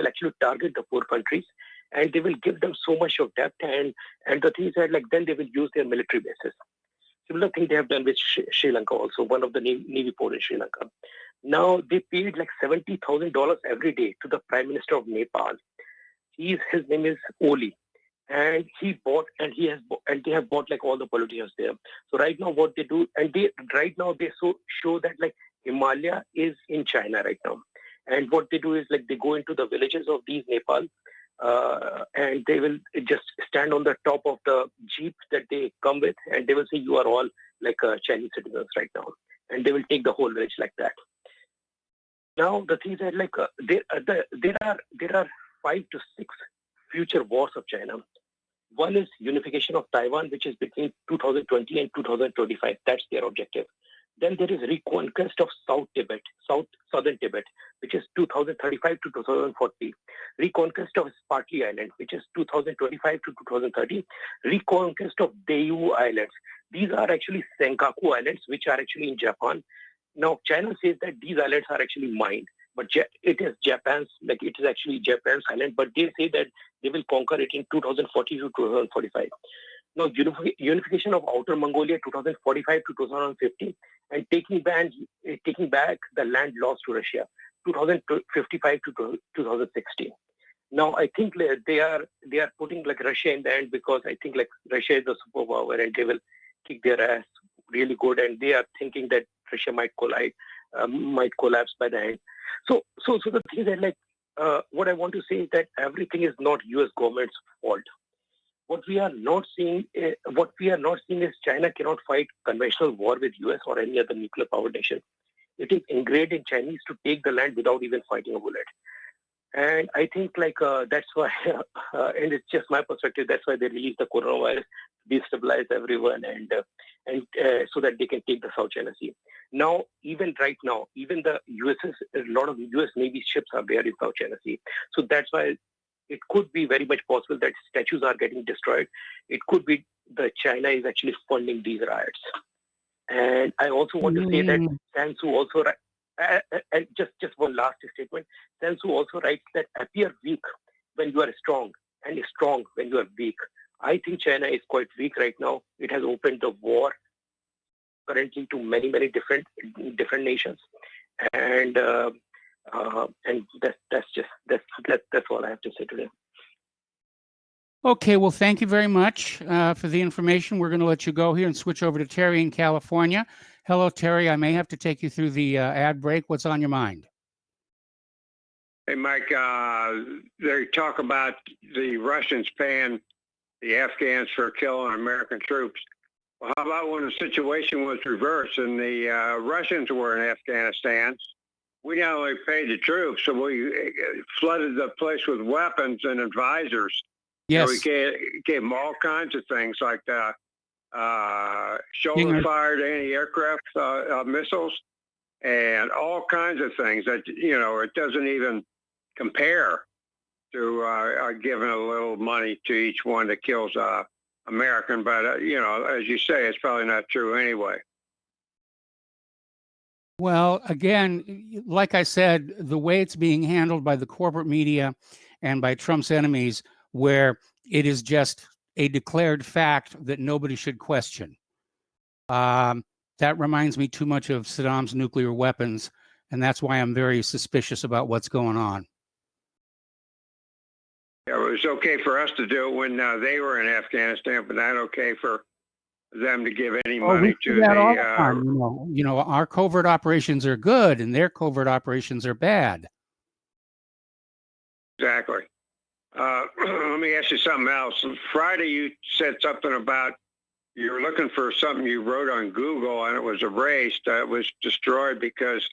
actually target the poor countries, and they will give them so much of debt, and the things that like then they will use their military bases. Similar thing they have done with Sri Lanka also, one of the Navy port in Sri Lanka. Now they paid like $70,000 every day to the Prime Minister of Nepal. His name is Oli. And they have bought like all the politicians there. So right now what they do, and they show that like Himalaya is in China right now. And what they do is like they go into the villages of these Nepal, and they will just stand on the top of the jeep that they come with, and they will say you are all like Chinese citizens right now, and they will take the whole village like that. Now the things are like there are 5 to 6 future wars of China. One is unification of Taiwan, which is between 2020 and 2025. That's their objective. Then there is reconquest of southern Tibet, which is 2035 to 2040. Reconquest of Spratly Island, which is 2025 to 2030. Reconquest of Diaoyu Islands. These are actually Senkaku Islands, which are actually in Japan. Now, China says that these islands are actually mine, but it is Japan's, like it is actually Japan's island, but they say that they will conquer it in 2040 to 2045. Now, unification of Outer Mongolia 2045 to 2050, and taking back the land lost to Russia 2055 to 2060. Now, I think they are putting like Russia in the end, because I think like Russia is a superpower and they will kick their ass really good, and they are thinking that Russia might collapse by the end. So the thing is that like what I want to say is that everything is not U.S. government's fault. What we are not seeing is China cannot fight conventional war with U.S. or any other nuclear power nation. It is ingrained in Chinese to take the land without even fighting a bullet. And I think like that's why, and it's just my perspective, that's why they released the coronavirus, destabilize everyone, and so that they can take the South China Sea. Now, even right now, even a lot of U.S. Navy ships are there in South China Sea. So that's why it could be very much possible that statues are getting destroyed. It could be that China is actually funding these riots. And I also want to say that San Suu also, and just one last statement, San Suu also writes that appear weak when you are strong, and strong when you are weak. I think China is quite weak right now. It has opened the war currently to many different nations, and that's all I have to say today. Okay, well, thank you very much for the information. We're going to let you go here and switch over to Terry in California. Hello, Terry. I may have to take you through the ad break. What's on your mind? Hey, Mike, they talk about the Russians paying the Afghans for killing American troops. Well, how about when the situation was reversed and the Russians were in Afghanistan? We not only paid the troops, so we flooded the place with weapons and advisors. Yes. We gave them all kinds of things like shoulder-fired anti-aircraft missiles and all kinds of things that, it doesn't even compare to giving a little money to each one that kills American. But, as you say, it's probably not true anyway. Well, again, like I said, the way it's being handled by the corporate media and by Trump's enemies, where it is just a declared fact that nobody should question. That reminds me too much of Saddam's nuclear weapons, and that's why I'm very suspicious about what's going on. It was okay for us to do it when they were in Afghanistan, but not okay for them to give any Oh, we money do to that all the the. time. Our covert operations are good and their covert operations are bad. Exactly. Let me ask you something else. Friday, you said something about you were looking for something you wrote on Google and it was erased. It was destroyed because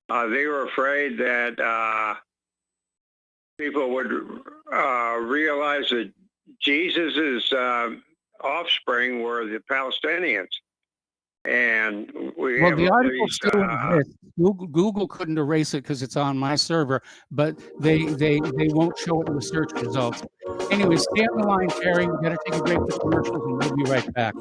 they were afraid that people would realize that Jesus's offspring were the Palestinians. And we Well, have the all article these. still exists. Google couldn't erase it because it's on my server, but they won't show it in the search results. Anyway, stay on the line, Terry. We got to take a break for commercials, and we'll be right back.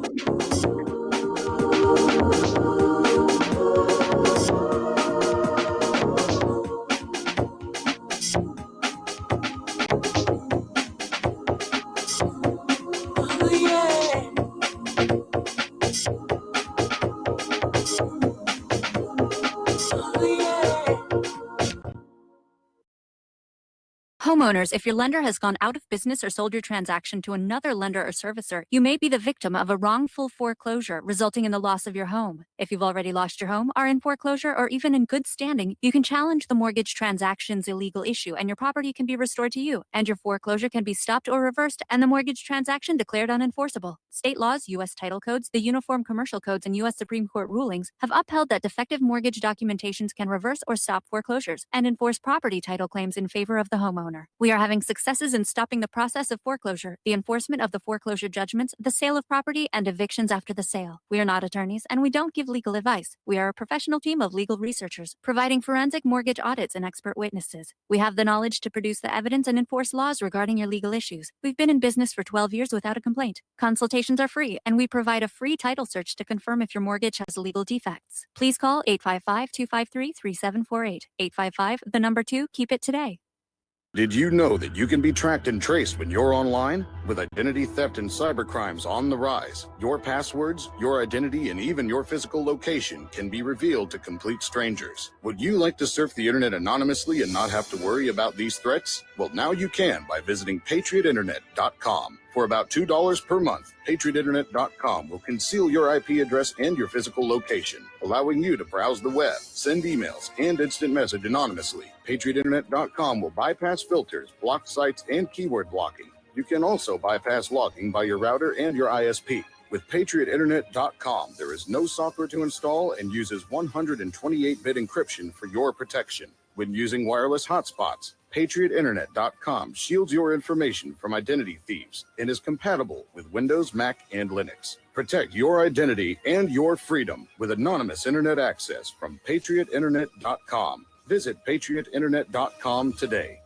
Homeowners, if your lender has gone out of business or sold your transaction to another lender or servicer, you may be the victim of a wrongful foreclosure, resulting in the loss of your home. If you've already lost your home, are in foreclosure, or even in good standing, you can challenge the mortgage transaction's illegal issue, and your property can be restored to you, and your foreclosure can be stopped or reversed, and the mortgage transaction declared unenforceable. State laws, U.S. title codes, the Uniform Commercial Codes, and U.S. Supreme Court rulings have upheld that defective mortgage documentations can reverse or stop foreclosures and enforce property title claims in favor of the homeowner. We are having successes in stopping the process of foreclosure, the enforcement of the foreclosure judgments, the sale of property, and evictions after the sale. We are not attorneys, and we don't give legal advice. We are a professional team of legal researchers, providing forensic mortgage audits and expert witnesses. We have the knowledge to produce the evidence and enforce laws regarding your legal issues. We've been in business for 12 years without a complaint. Consultations are free, and we provide a free title search to confirm if your mortgage has legal defects. Please call 855-253-3748. 855, the number 2, keep it today. Did you know that you can be tracked and traced when you're online? With identity theft and cybercrimes on the rise, your passwords, your identity, and even your physical location can be revealed to complete strangers. Would you like to surf the internet anonymously and not have to worry about these threats? Well, now you can by visiting patriotinternet.com. For about $2 per month, patriotinternet.com will conceal your IP address and your physical location, allowing you to browse the web, send emails, and instant message anonymously. patriotinternet.com will bypass filters, block sites, and keyword blocking. You can also bypass logging by your router and your ISP. With patriotinternet.com, there is no software to install and uses 128-bit encryption for your protection. When using wireless hotspots, patriotinternet.com shields your information from identity thieves and is compatible with Windows, Mac, and Linux. Protect your identity and your freedom with anonymous internet access from patriotinternet.com. Visit patriotinternet.com today.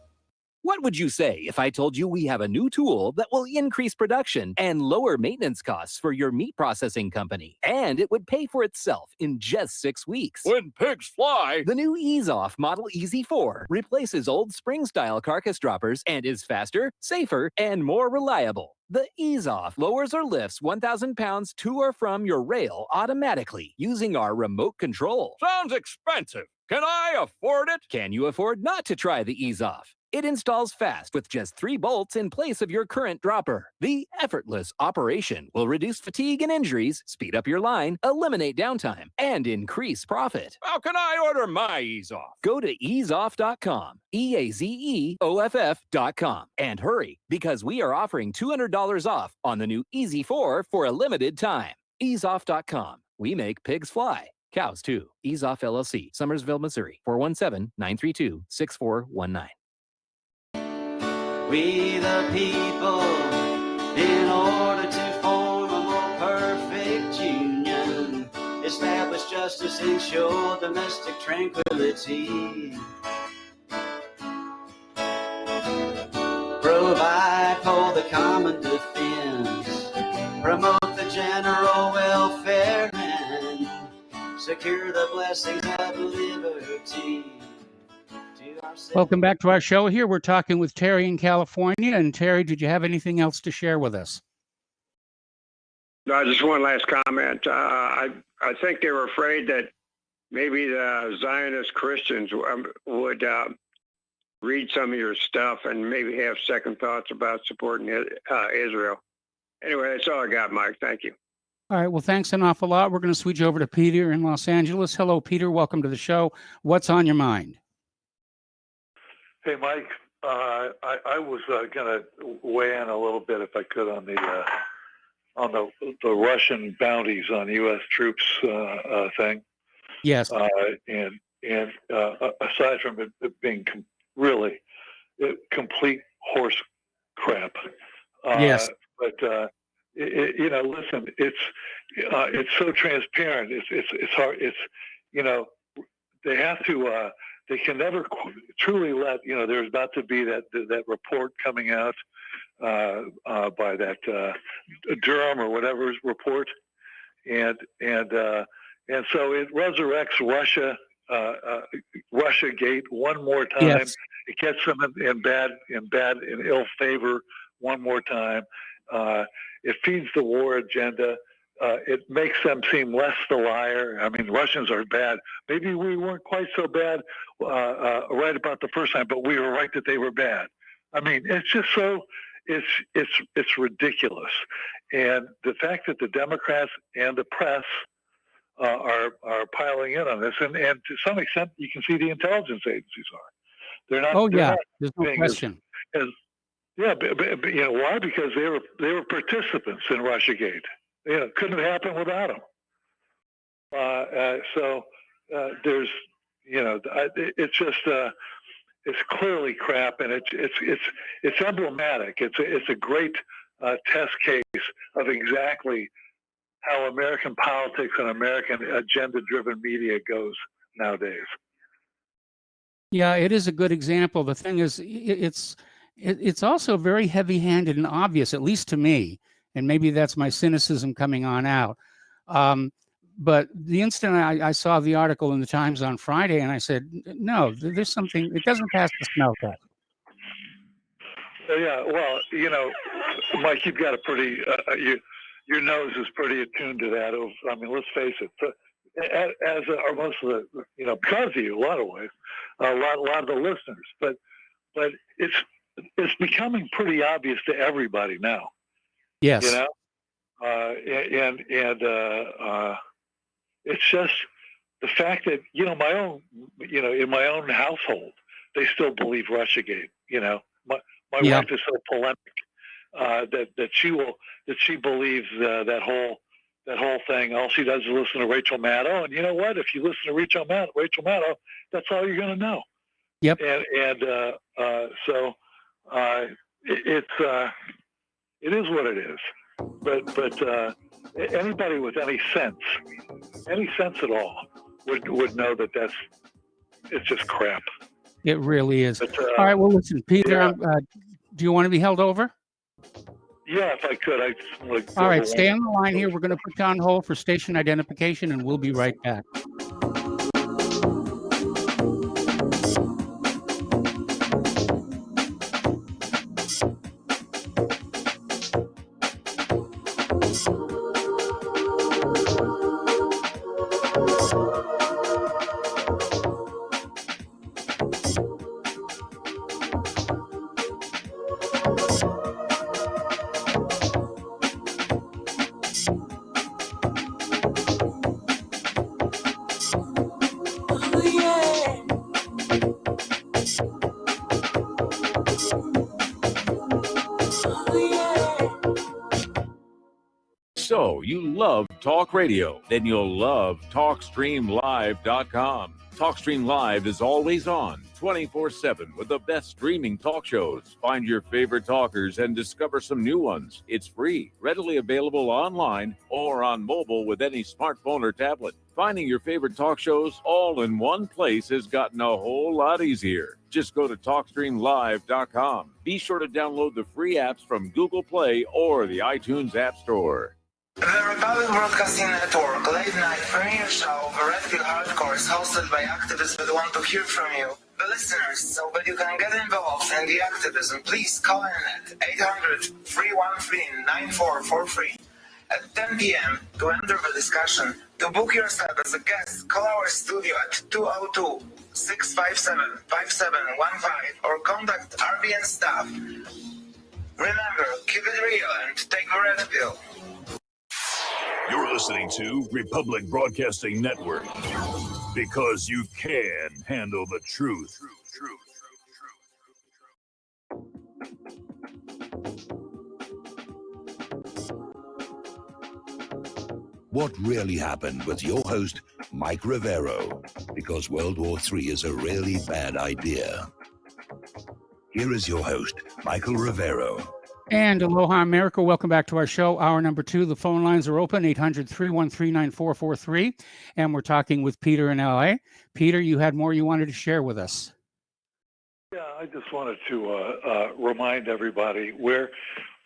What would you say if I told you we have a new tool that will increase production and lower maintenance costs for your meat processing company? And it would pay for itself in just 6 weeks. When pigs fly! The new EaseOff Model EZ4 replaces old spring-style carcass droppers and is faster, safer, and more reliable. The EaseOff lowers or lifts 1,000 pounds to or from your rail automatically using our remote control. Sounds expensive. Can I afford it? Can you afford not to try the EaseOff? It installs fast with just 3 bolts in place of your current dropper. The effortless operation will reduce fatigue and injuries, speed up your line, eliminate downtime, and increase profit. How can I order my EaseOff? Go to easeoff.com, EAZEOFF.com, and hurry because we are offering $200 off on the new EZ4 for a limited time. Easeoff.com. We make pigs fly. Cows too. EaseOff LLC, Summersville, Missouri, 417-932-6419. We the people, in order to form a more perfect union, establish justice, ensure domestic tranquility, provide for the common defense, promote the general welfare, and secure the blessings of liberty. Welcome back to our show. Here we're talking with Terry in California. And Terry, did you have anything else to share with us? No, just one last comment. I think they were afraid that maybe the Zionist Christians would read some of your stuff and maybe have second thoughts about supporting Israel. Anyway, that's all I got, Mike. Thank you. All right. Well, thanks an awful lot. We're going to switch over to Peter in Los Angeles. Hello, Peter. Welcome to the show. What's on your mind? Hey, Mike. I was going to weigh in a little bit, if I could, on the Russian bounties on U.S. troops thing. Yes. And aside from it being really complete horse crap. Yes. But listen, it's so transparent. It's hard. They have to. They can never truly let there's about to be that report coming out by that Durham or whatever's report, and so it resurrects Russia Gate one more time. Yes. It gets them in ill favor one more time. It feeds the war agenda. It makes them seem less the liar. I mean, Russians are bad. Maybe we weren't quite so bad right about the first time, but we were right that they were bad. I mean, it's just so it's ridiculous. And the fact that the Democrats and the press are piling in on this, and to some extent, you can see the intelligence agencies are. They're not. Oh, they're yeah. not There's no being question. Yeah, but why? Because they were participants in Russiagate. Couldn't have happened without them. So there's, it's just it's clearly crap, and it's emblematic. It's a great test case of exactly how American politics and American agenda-driven media goes nowadays. Yeah, it is a good example. The thing is, it's also very heavy-handed and obvious, at least to me. And maybe that's my cynicism coming on out. But the instant I saw the article in the Times on Friday, and I said, no, there's something, it doesn't pass the smell test. Yeah, well, Mike, you've got a pretty, your nose is pretty attuned to that. I mean, let's face it, as are most of the, because of you, a lot of ways, a lot of the listeners. But it's becoming pretty obvious to everybody now. Yes. And it's just the fact that in my own household, they still believe Russiagate. My wife is so polemic that she believes that whole thing. All she does is listen to Rachel Maddow, and you know what? If you listen to Rachel Maddow, that's all you're going to know. Yep. So it is what it is. But anybody with any sense at all, would know that it's just crap. It really is. But, all right. Well, listen, Peter. Do you want to be held over? Yeah, if I could. I just want to. All right. Stay on the line here. We're going to put you on hold for station identification, and we'll be right back. So you love talk radio? Then you'll love TalkStreamLive.com. TalkStream Live is always on, 24/7 with the best streaming talk shows. Find your favorite talkers and discover some new ones. It's free, readily available online or on mobile with any smartphone or tablet. Finding your favorite talk shows all in one place has gotten a whole lot easier. Just go to TalkStreamLive.com. Be sure to download the free apps from Google Play or the iTunes App Store. The Republic Broadcasting Network late night premiere show, The Red Pill Hardcore, is hosted by activists that want to hear from you, the listeners. So that you can get involved in the activism, please call in at 800-313-9443. at 10 p.m. To enter the discussion, to book your slot as a guest, call our studio at 202-657-5715 or contact RBN staff. Remember, keep it real and take the red pill. You're listening to Republic Broadcasting Network because you can handle the truth. What really happened with your host, Mike Rivero, because World War III is a really bad idea. Here is your host, Michael Rivero. And aloha, America. Welcome back to our show. Hour number 2. The phone lines are open, 800-313-9443. And we're talking with Peter in LA. Peter, you had more you wanted to share with us. Yeah, I just wanted to remind everybody where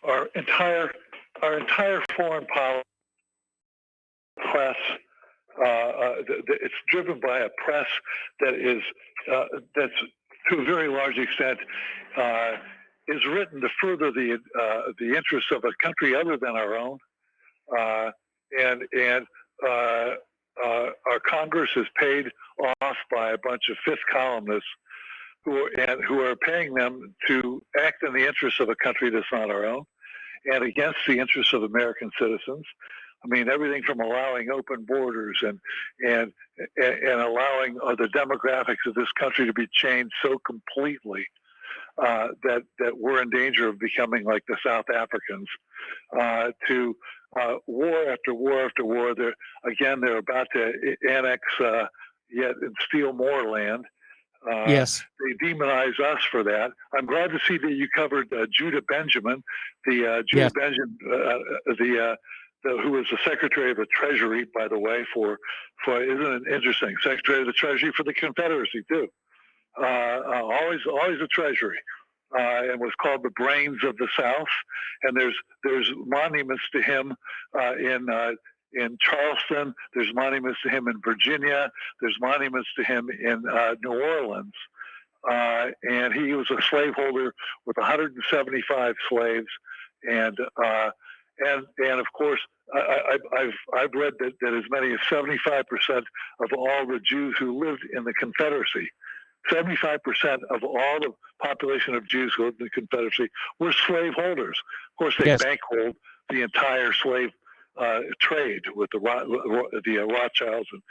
our entire foreign policy press, it's driven by a press that is that's to a very large extent is written to further the interests of a country other than our own, and our Congress is paid off by a bunch of fifth columnists who are paying them to act in the interests of a country that's not our own and against the interests of American citizens. I mean, everything from allowing open borders and allowing the demographics of this country to be changed so completely that we're in danger of becoming like the South Africans, to war after war after war. They're about to annex yet and steal more land. Yes. They demonize us for that. I'm glad to see that you covered Judah Benjamin, Yes. Benjamin, who was the Secretary of the Treasury, by the way, for isn't it interesting? Secretary of the Treasury for the Confederacy too. Always the Treasury, and was called the brains of the South. And there's monuments to him in Charleston. There's monuments to him in Virginia. There's monuments to him in New Orleans. And he was a slaveholder with 175 slaves, and of course, I've read that as many as 75% of all the Jews who lived in the Confederacy, 75% of all the population of Jews who lived in the Confederacy were slaveholders. Of course, they bankrolled the entire slave trade with the Rothschilds and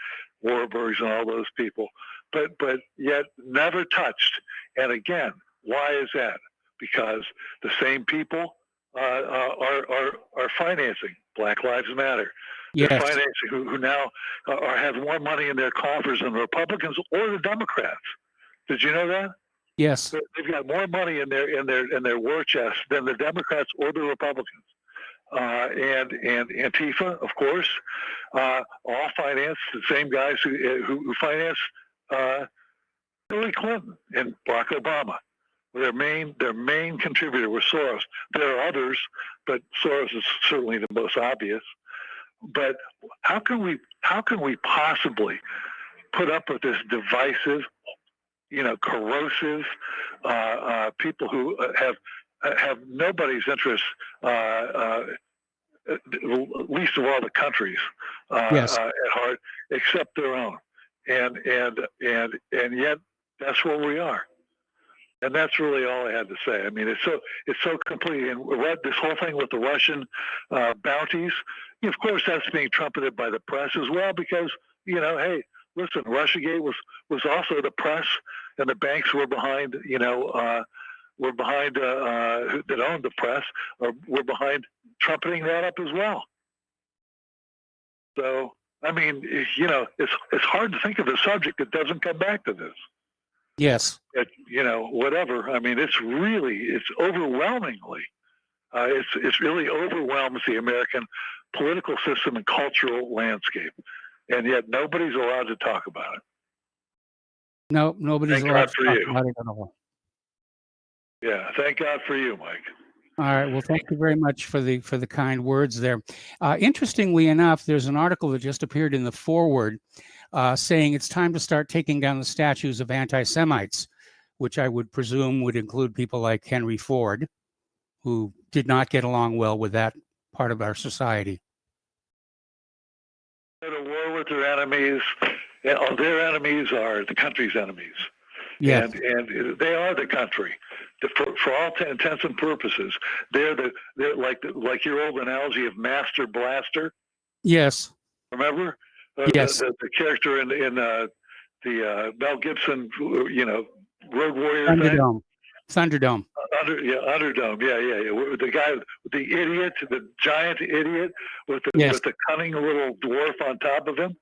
Warburgs and all those people, but yet never touched. And again, why is that? Because the same people are financing Black Lives Matter. Yes. They're financing who now have more money in their coffers than the Republicans or the Democrats. Did you know that? Yes. They've got more money in their war chest than the Democrats or the Republicans. And Antifa, of course, all financed the same guys who financed Hillary Clinton and Barack Obama. Their main contributor was Soros. There are others, but Soros is certainly the most obvious. But how can we possibly put up with this divisive, corrosive people who have nobody's interest, least of all the countries, at heart, except their own, and yet that's where we are. And that's really all I had to say. I mean, it's so complete. And this whole thing with the Russian bounties, of course, that's being trumpeted by the press as well, because hey, listen, Russiagate was also the press, and the banks were behind. That owned the press, or were behind trumpeting that up as well. So I mean, it's hard to think of a subject that doesn't come back to this. Yes. Whatever. I mean, it's overwhelmingly, it really overwhelms the American political system and cultural landscape, and yet nobody's allowed to talk about it. No, nobody's Thank allowed God to for talk you. about it at all. Yeah, thank God for you, Mike. All right. Well, thank you very much for the kind words there. Interestingly enough, there's an article that just appeared in the foreword saying it's time to start taking down the statues of anti-Semites, which I would presume would include people like Henry Ford, who did not get along well with that part of our society. support their enemies. And their enemies are the country's enemies. Yes. And they are the country. For all intents and purposes, they're like your old analogy of Master Blaster. Yes. Remember? Yes. The character in the Mel Gibson, Road Warrior Thunderdome. thing. Thunderdome. Underdome. Yeah. The guy, the idiot, the giant idiot with the cunning little dwarf on top of him.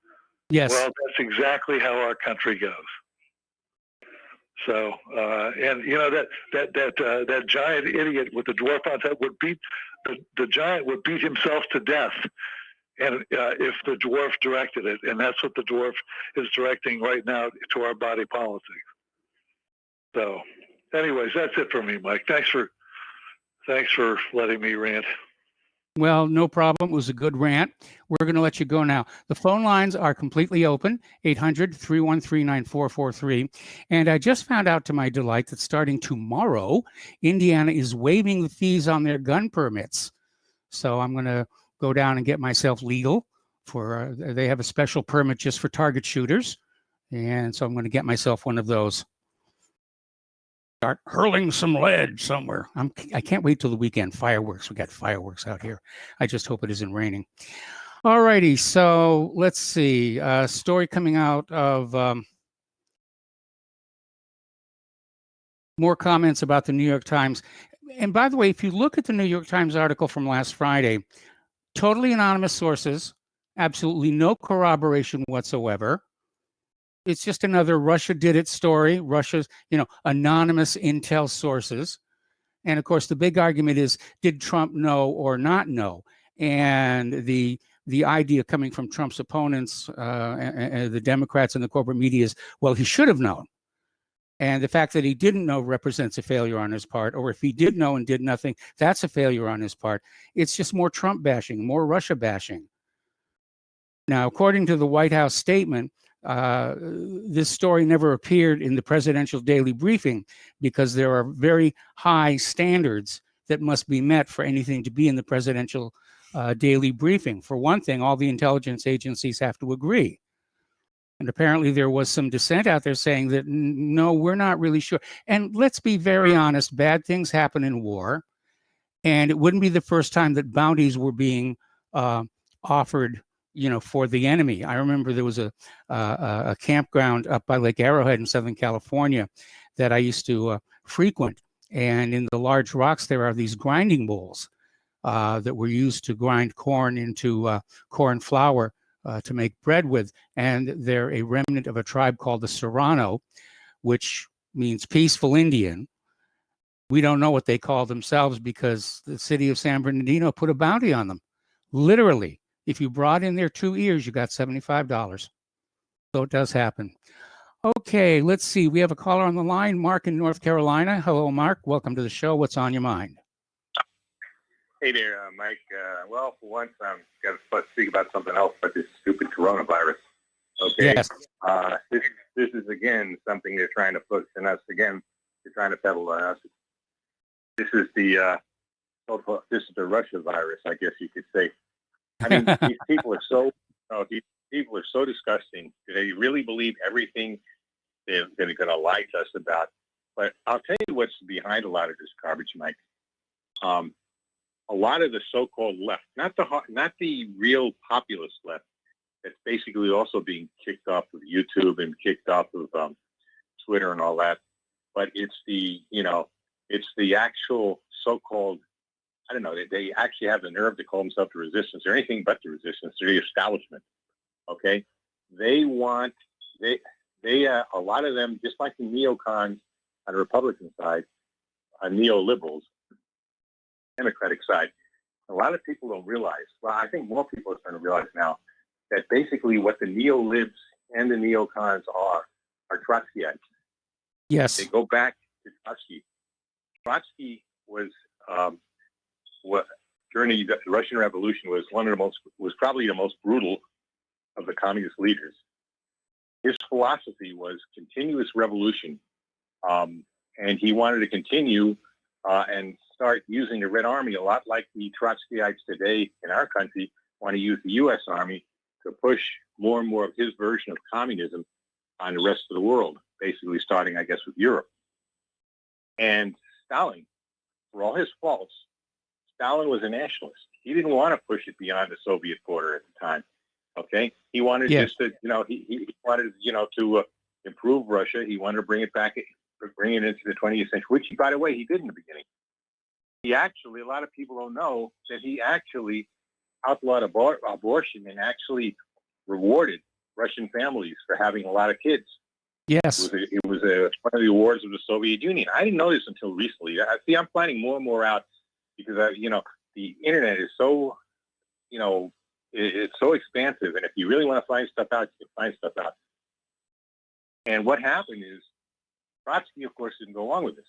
Yes. Well, that's exactly how our country goes. So, and that giant idiot with the dwarf on top would beat the giant would beat himself to death, and if the dwarf directed it, and that's what the dwarf is directing right now to our body politics. So, anyways, that's it for me, Mike. Thanks for letting me rant. Well, no problem. It was a good rant. We're going to let you go now. The phone lines are completely open, 800-313-9443. And I just found out to my delight that starting tomorrow, Indiana is waiving the fees on their gun permits. So I'm going to go down and get myself legal for, they have a special permit just for target shooters. And so I'm going to get myself one of those. Start hurling some lead somewhere. I can't wait till the weekend. Fireworks. We got fireworks out here. I just hope it isn't raining. All righty. So let's see. Story coming out of more comments about the New York Times. And by the way, if you look at the New York Times article from last Friday, totally anonymous sources, absolutely no corroboration whatsoever. It's just another Russia did it story. Russia's, anonymous intel sources. And of course, the big argument is, did Trump know or not know? And the idea coming from Trump's opponents, and the Democrats and the corporate media is, well, he should have known. And the fact that he didn't know represents a failure on his part. Or if he did know and did nothing, that's a failure on his part. It's just more Trump bashing, more Russia bashing. Now, according to the White House statement, this story never appeared in the presidential daily briefing because there are very high standards that must be met for anything to be in the presidential daily briefing. For one thing, all the intelligence agencies have to agree. And apparently there was some dissent out there saying that, no, we're not really sure. And let's be very honest, bad things happen in war. And it wouldn't be the first time that bounties were being offered for the enemy. I remember there was a campground up by Lake Arrowhead in Southern California that I used to frequent. And in the large rocks, there are these grinding bowls that were used to grind corn into corn flour to make bread with. And they're a remnant of a tribe called the Serrano, which means peaceful Indian. We don't know what they call themselves because the city of San Bernardino put a bounty on them. Literally. If you brought in their 2 ears, you got $75. So it does happen. Okay, let's see. We have a caller on the line, Mark in North Carolina. Hello, Mark. Welcome to the show. What's on your mind? Hey there, Mike. Well, for once, I'm going to speak about something else, but this stupid coronavirus. Okay. Yes. This is, again, something they're trying to push, and us, again, they're trying to peddle on us. This is the Russia virus, I guess you could say. I mean, these people are so disgusting. They really believe everything they're going to lie to us about. But I'll tell you what's behind a lot of this garbage, Mike. A lot of the so-called left, not the real populist left, that's basically also being kicked off of YouTube and kicked off of Twitter and all that. But it's the actual so-called, I don't know, they actually have the nerve to call themselves the resistance or anything but the resistance. They're the establishment. Okay. A lot of them, just like the neocons on the Republican side, neoliberals, Democratic side, a lot of people don't realize, well, I think more people are starting to realize now that basically what the neolibs and the neocons are Trotskyites. Yes. They go back to Trotsky. Trotsky was, during the Russian Revolution was probably the most brutal of the communist leaders. His philosophy was continuous revolution, and he wanted to continue and start using the Red Army a lot like the Trotskyites today in our country want to use the U.S. Army to push more and more of his version of communism on the rest of the world, basically starting, I guess, with Europe. And Stalin, for all his faults, Stalin was a nationalist. He didn't want to push it beyond the Soviet border at the time. Okay, he wanted just to, he wanted, to improve Russia. He wanted to bring it back, bring it into the 20th century, which, by the way, he did in the beginning. He actually, a lot of people don't know that he actually outlawed abortion and actually rewarded Russian families for having a lot of kids. Yes. It was one of the awards of the Soviet Union. I didn't know this until recently. I'm finding more and more out because, the internet is so, it's so expansive. And if you really want to find stuff out, you can find stuff out. And what happened is Trotsky, of course, didn't go along with this.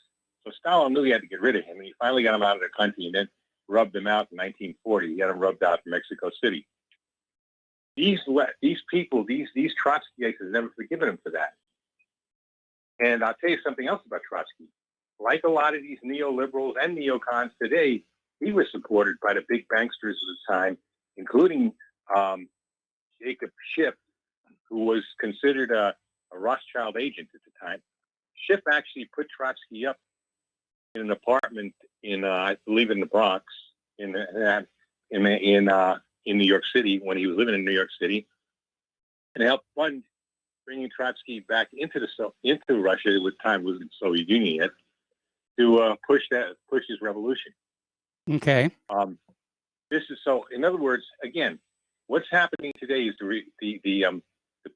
So Stalin knew he had to get rid of him. And he finally got him out of the country and then rubbed him out in 1940. He got him rubbed out in Mexico City. These people, these Trotskyites have never forgiven him for that. And I'll tell you something else about Trotsky. Like a lot of these neoliberals and neocons today, he was supported by the big banksters of the time, including Jacob Schiff, who was considered a Rothschild agent at the time. Schiff actually put Trotsky up in an apartment in, I believe, in the Bronx, in New York City, when he was living in New York City, and helped fund bringing Trotsky back into Russia, at the time was the Soviet Union yet, to push his revolution. Okay. This is so. In other words, again, what's happening today is the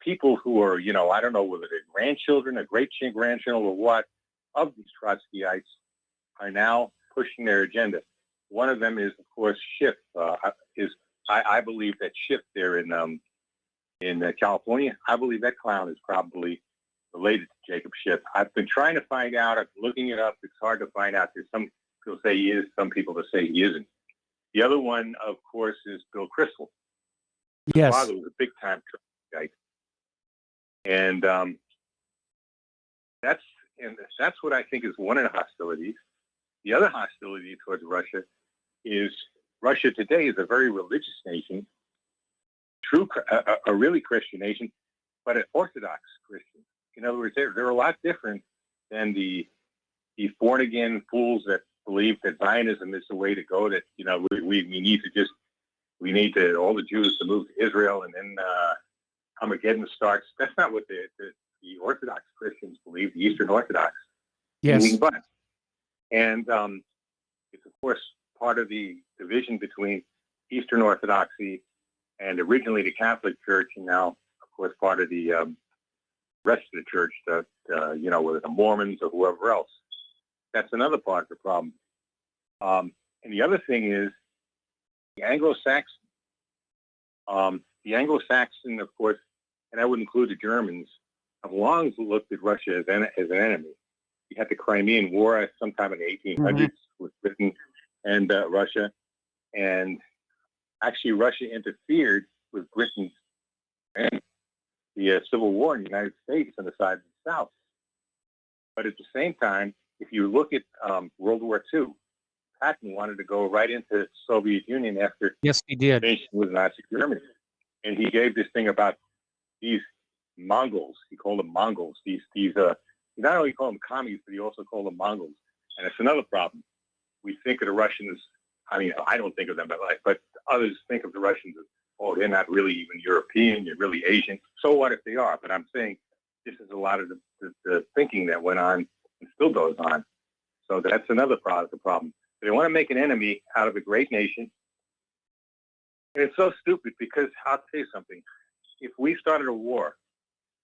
people who are, I don't know whether they're grandchildren, a great grandchildren, or what, of these Trotskyites are now pushing their agenda. One of them is, of course, Schiff. I believe that Schiff there in California, I believe that clown is probably related to Jacob Schiff. I've been trying to find out. I'm looking it up. It's hard to find out. There's some people say he is, some people that say he isn't. The other one, of course, is Bill Kristol. Yes. His father was a big-time Trotskyite. And that's what I think is one of the hostilities. The other hostility towards Russia is Russia today is a very religious nation, a really Christian nation, but an Orthodox Christian. In other words, they're a lot different than the born-again fools that believe that Zionism is the way to go, that, we need all the Jews to move to Israel and then Armageddon starts. That's not what the Orthodox Christians believe, the Eastern Orthodox. Yes. But, and it's, of course, part of the division between Eastern Orthodoxy and originally the Catholic Church, and now, of course, part of the rest of the church, whether the Mormons or whoever else. That's another part of the problem. And the other thing is the Anglo-Saxon. The Anglo-Saxon, of course, and I would include the Germans, have long looked at Russia as an enemy. You had the Crimean War sometime in the 1800s with Britain and Russia. And actually, Russia interfered with Britain and the Civil War in the United States on the side of the South. But at the same time, if you look at World War II, Patton wanted to go right into the Soviet Union after yes, he did. With Nazi Germany. And he gave this thing about these Mongols. He called them Mongols. These he not only called them commies, but he also called them Mongols. And it's another problem. We think of the Russians, I don't think of them, but others think of the Russians as, they're not really even European, they're really Asian. So what if they are? But I'm saying this is a lot of the thinking that went on and still goes on. So that's another part of the problem. They want to make an enemy out of a great nation. And it's so stupid because I'll tell you something. If we started a war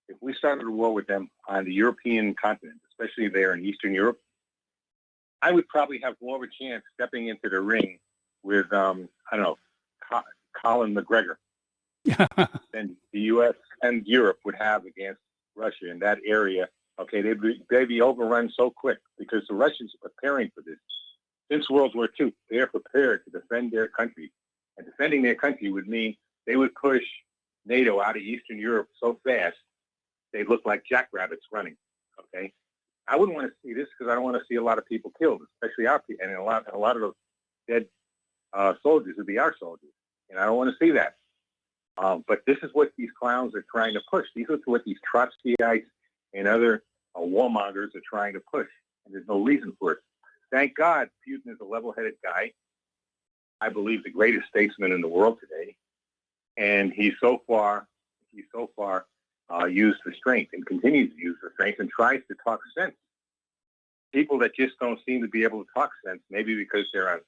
with them on the European continent, especially there in Eastern Europe, I would probably have more of a chance stepping into the ring with, Colin McGregor than the U.S. and Europe would have against Russia in that area. Okay, they'd be overrun so quick because the Russians are preparing for this. Since World War II, they're prepared to defend their country. And defending their country would mean they would push NATO out of Eastern Europe so fast, they'd look like jackrabbits running, okay? I wouldn't want to see this because I don't want to see a lot of people killed, especially our people, and a lot of those dead soldiers would be our soldiers. And I don't want to see that. But this is what these clowns are trying to push. These are what these Trotskyites and other warmongers are trying to push. And there's no reason for it. Thank God Putin is a level-headed guy. I believe the greatest statesman in the world today. And he's so far used restraint and continues to use restraint and tries to talk sense. People that just don't seem to be able to talk sense, maybe because they're on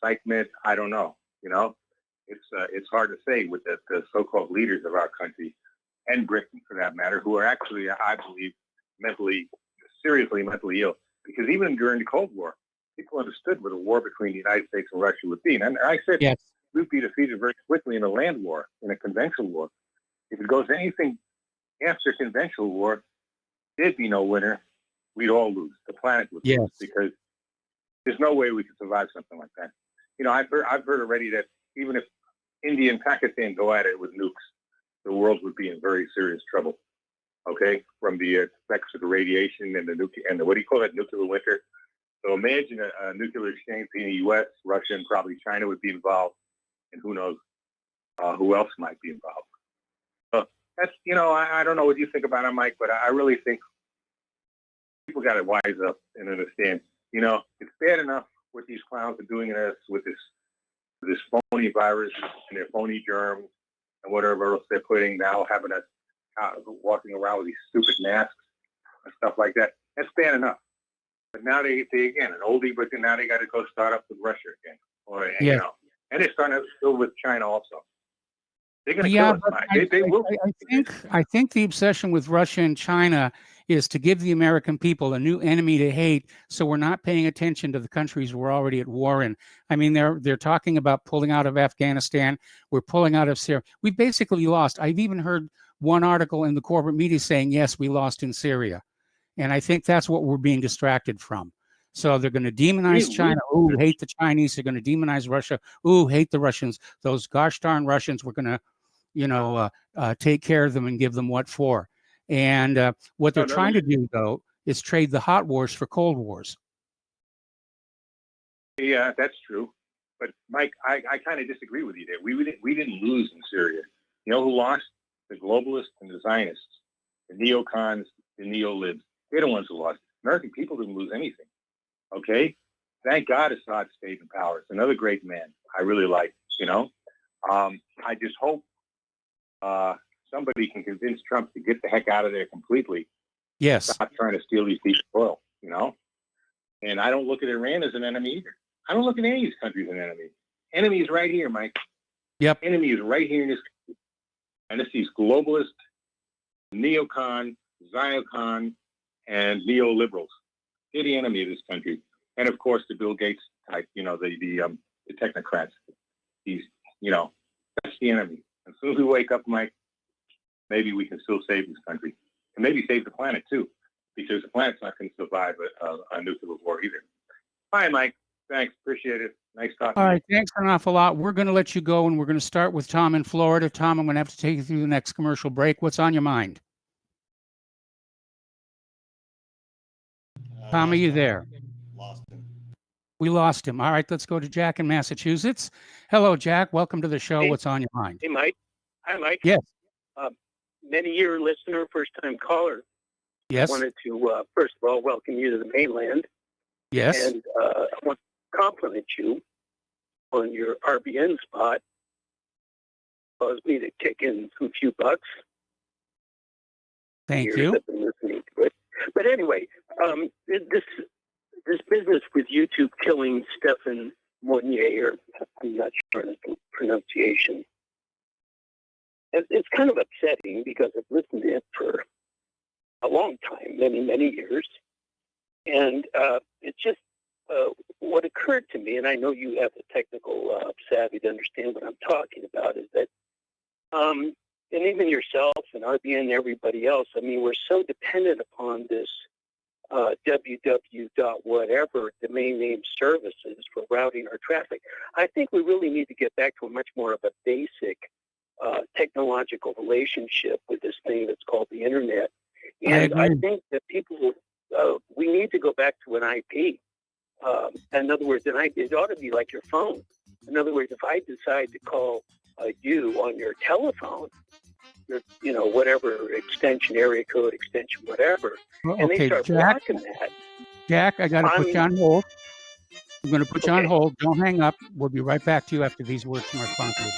psych meds, I don't know. You know, it's hard to say with the so-called leaders of our country and Britain, for that matter, who are actually, I believe, seriously mentally ill. Because even during the Cold War, people understood what a war between the United States and Russia would be. And I said, yes, we'd be defeated very quickly in a land war, in a conventional war. If it goes anything after conventional war, there'd be no winner. We'd all lose. The planet would lose, because there's no way we could survive something like that. You know, I've heard already that even if India and Pakistan go at it with nukes, the world would be in very serious trouble. Okay, from the effects of the radiation and the nuclear and what do you call that, nuclear winter. So imagine a nuclear exchange between the U.S., Russia, and probably China would be involved, and who knows who else might be involved. So that's, you know, I don't know what you think about it, Mike, but I really think people got to wise up and understand. You know, it's bad enough what these clowns are doing to us with this phony virus and their phony germs and whatever else they're putting now, having us walking around with these stupid masks and stuff like that. That's bad enough. But now they again, an oldie, but then now they got to go start up with Russia again. Or, you know, and they're starting to go with China also. They're going to kill us, Mike. They will. I think the obsession with Russia and China is to give the American people a new enemy to hate, so we're not paying attention to the countries we're already at war in. I mean, they're talking about pulling out of Afghanistan. We're pulling out of Syria. We basically lost. I've even heard one article in the corporate media saying, yes, we lost in Syria. And I think that's what we're being distracted from. So they're going to demonize China. Ooh, hate the Chinese. They're going to demonize Russia. Ooh, hate the Russians. Those gosh darn Russians, we're going to, you know, take care of them and give them what for. And what they're trying to do, though, is trade the hot wars for cold wars. Yeah, that's true. But, Mike, I kind of disagree with you there. We didn't lose in Syria. You know who lost? The globalists and the Zionists, the neocons, the neo-libs. They're the ones who lost. American people didn't lose anything. Okay? Thank God Assad stayed in power. It's another great man I really like, you know? I just hope somebody can convince Trump to get the heck out of there completely. Yes. Stop trying to steal these people's oil, you know? And I don't look at Iran as an enemy either. I don't look at any of these countries as an enemy. Enemy is right here, Mike. Yep. Enemy is right here in this country. And it's these globalist, neocon, Ziocon, and neoliberals. They're the enemy of this country. And of course, the Bill Gates type, you know, the technocrats. These, you know, that's the enemy. As soon as we wake up, Mike, maybe we can still save this country. And maybe save the planet, too, because the planet's not going to survive a nuclear war either. All right, Mike. Thanks. Appreciate it. Nice talking. All right. Thanks an awful lot. We're going to let you go, and we're going to start with Tom in Florida. Tom, I'm going to have to take you through the next commercial break. What's on your mind? Tom, are you there? Lost him. We lost him. All right. Let's go to Jack in Massachusetts. Hello, Jack. Welcome to the show. Hey. What's on your mind? Hey, Mike. Hi, Mike. Yes. Many-year listener, first-time caller. Yes. I wanted to, first of all, welcome you to the mainland. Yes. And I want to compliment you on your RBN spot. Caused me to kick in some few bucks. Thank Years you. I've been listening to it. But anyway, this business with YouTube killing Stefan Monnier, or I'm not sure of the pronunciation. It's kind of upsetting because I've listened to it for a long time, many, many years. And it's just what occurred to me, and I know you have the technical savvy to understand what I'm talking about, is that, and even yourself and RBN and everybody else, I mean, we're so dependent upon this www.whatever domain name services for routing our traffic. I think we really need to get back to a much more of a basic technological relationship with this thing that's called the internet. And I think that people, we need to go back to an IP. In other words, it ought to be like your phone. In other words, if I decide to call you on your telephone, your, whatever extension, area code extension, whatever, Well, and they okay, start Jack. blocking that. Jack, I got to put you on hold. I'm going to put you on hold. Don't hang up. We'll be right back to you after these words from our sponsors.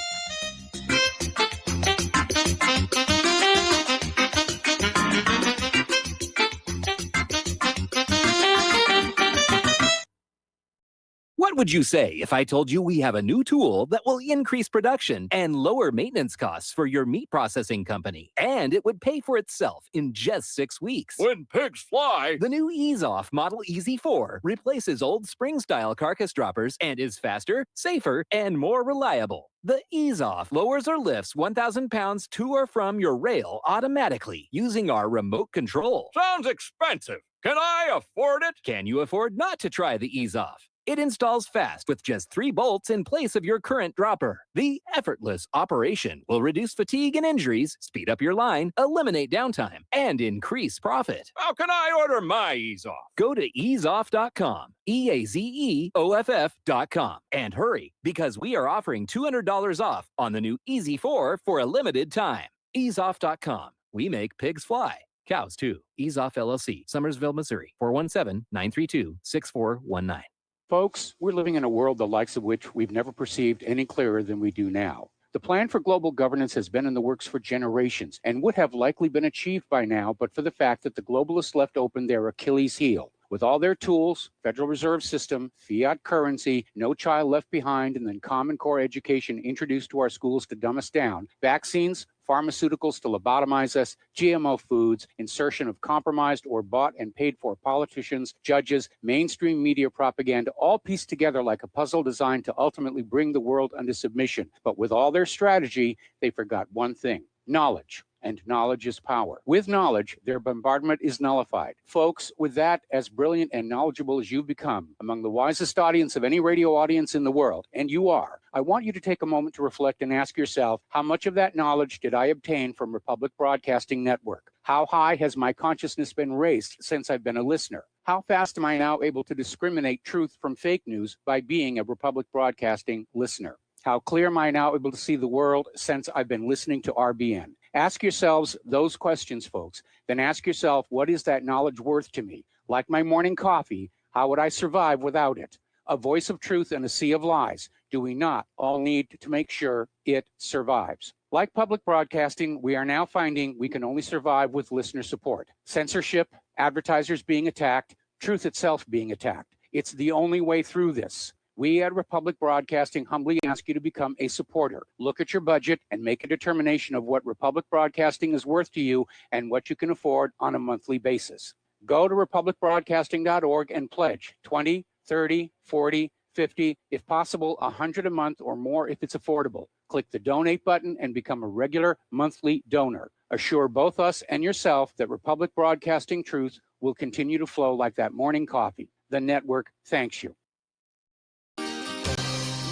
What would you say if I told you we have a new tool that will increase production and lower maintenance costs for your meat processing company? And it would pay for itself in just 6 weeks. When pigs fly! The new Ease Off Model Easy 4 replaces old spring-style carcass droppers and is faster, safer, and more reliable. The Ease Off lowers or lifts 1,000 pounds to or from your rail automatically using our remote control. Sounds expensive. Can I afford it? Can you afford not to try the Ease Off? It installs fast with just 3 bolts in place of your current dropper. The effortless operation will reduce fatigue and injuries, speed up your line, eliminate downtime, and increase profit. How can I order my Ease Off? Go to easeoff.com, EAZEOFF.com, and hurry because we are offering $200 off on the new Easy 4 for a limited time. Easeoff.com. We make pigs fly. Cows too. Ease Off LLC, Summersville, Missouri, 417-932-6419. Folks, we're living in a world the likes of which we've never perceived any clearer than we do now. The plan for global governance has been in the works for generations and would have likely been achieved by now, but for the fact that the globalists left open their Achilles heel. With all their tools, Federal Reserve System, fiat currency, no child left behind, and then Common Core education introduced to our schools to dumb us down, vaccines, pharmaceuticals to lobotomize us, GMO foods, insertion of compromised or bought and paid for politicians, judges, mainstream media propaganda, all pieced together like a puzzle designed to ultimately bring the world under submission. But with all their strategy, they forgot one thing: knowledge. And knowledge is power. With knowledge, their bombardment is nullified. Folks, with that, as brilliant and knowledgeable as you've become, among the wisest audience of any radio audience in the world, and you are, I want you to take a moment to reflect and ask yourself, how much of that knowledge did I obtain from Republic Broadcasting Network? How high has my consciousness been raised since I've been a listener? How fast am I now able to discriminate truth from fake news by being a Republic Broadcasting listener? How clear am I now able to see the world since I've been listening to RBN? Ask yourselves those questions, folks. Then ask yourself, what is that knowledge worth to me? Like my morning coffee, how would I survive without it? A voice of truth in a sea of lies. Do we not all need to make sure it survives? Like public broadcasting, we are now finding we can only survive with listener support. Censorship, advertisers being attacked, truth itself being attacked. It's the only way through this. We at Republic Broadcasting humbly ask you to become a supporter. Look at your budget and make a determination of what Republic Broadcasting is worth to you and what you can afford on a monthly basis. Go to republicbroadcasting.org and pledge 20, 30, 40, 50, if possible, 100 a month or more if it's affordable. Click the donate button and become a regular monthly donor. Assure both us and yourself that Republic Broadcasting truth will continue to flow like that morning coffee. The network thanks you.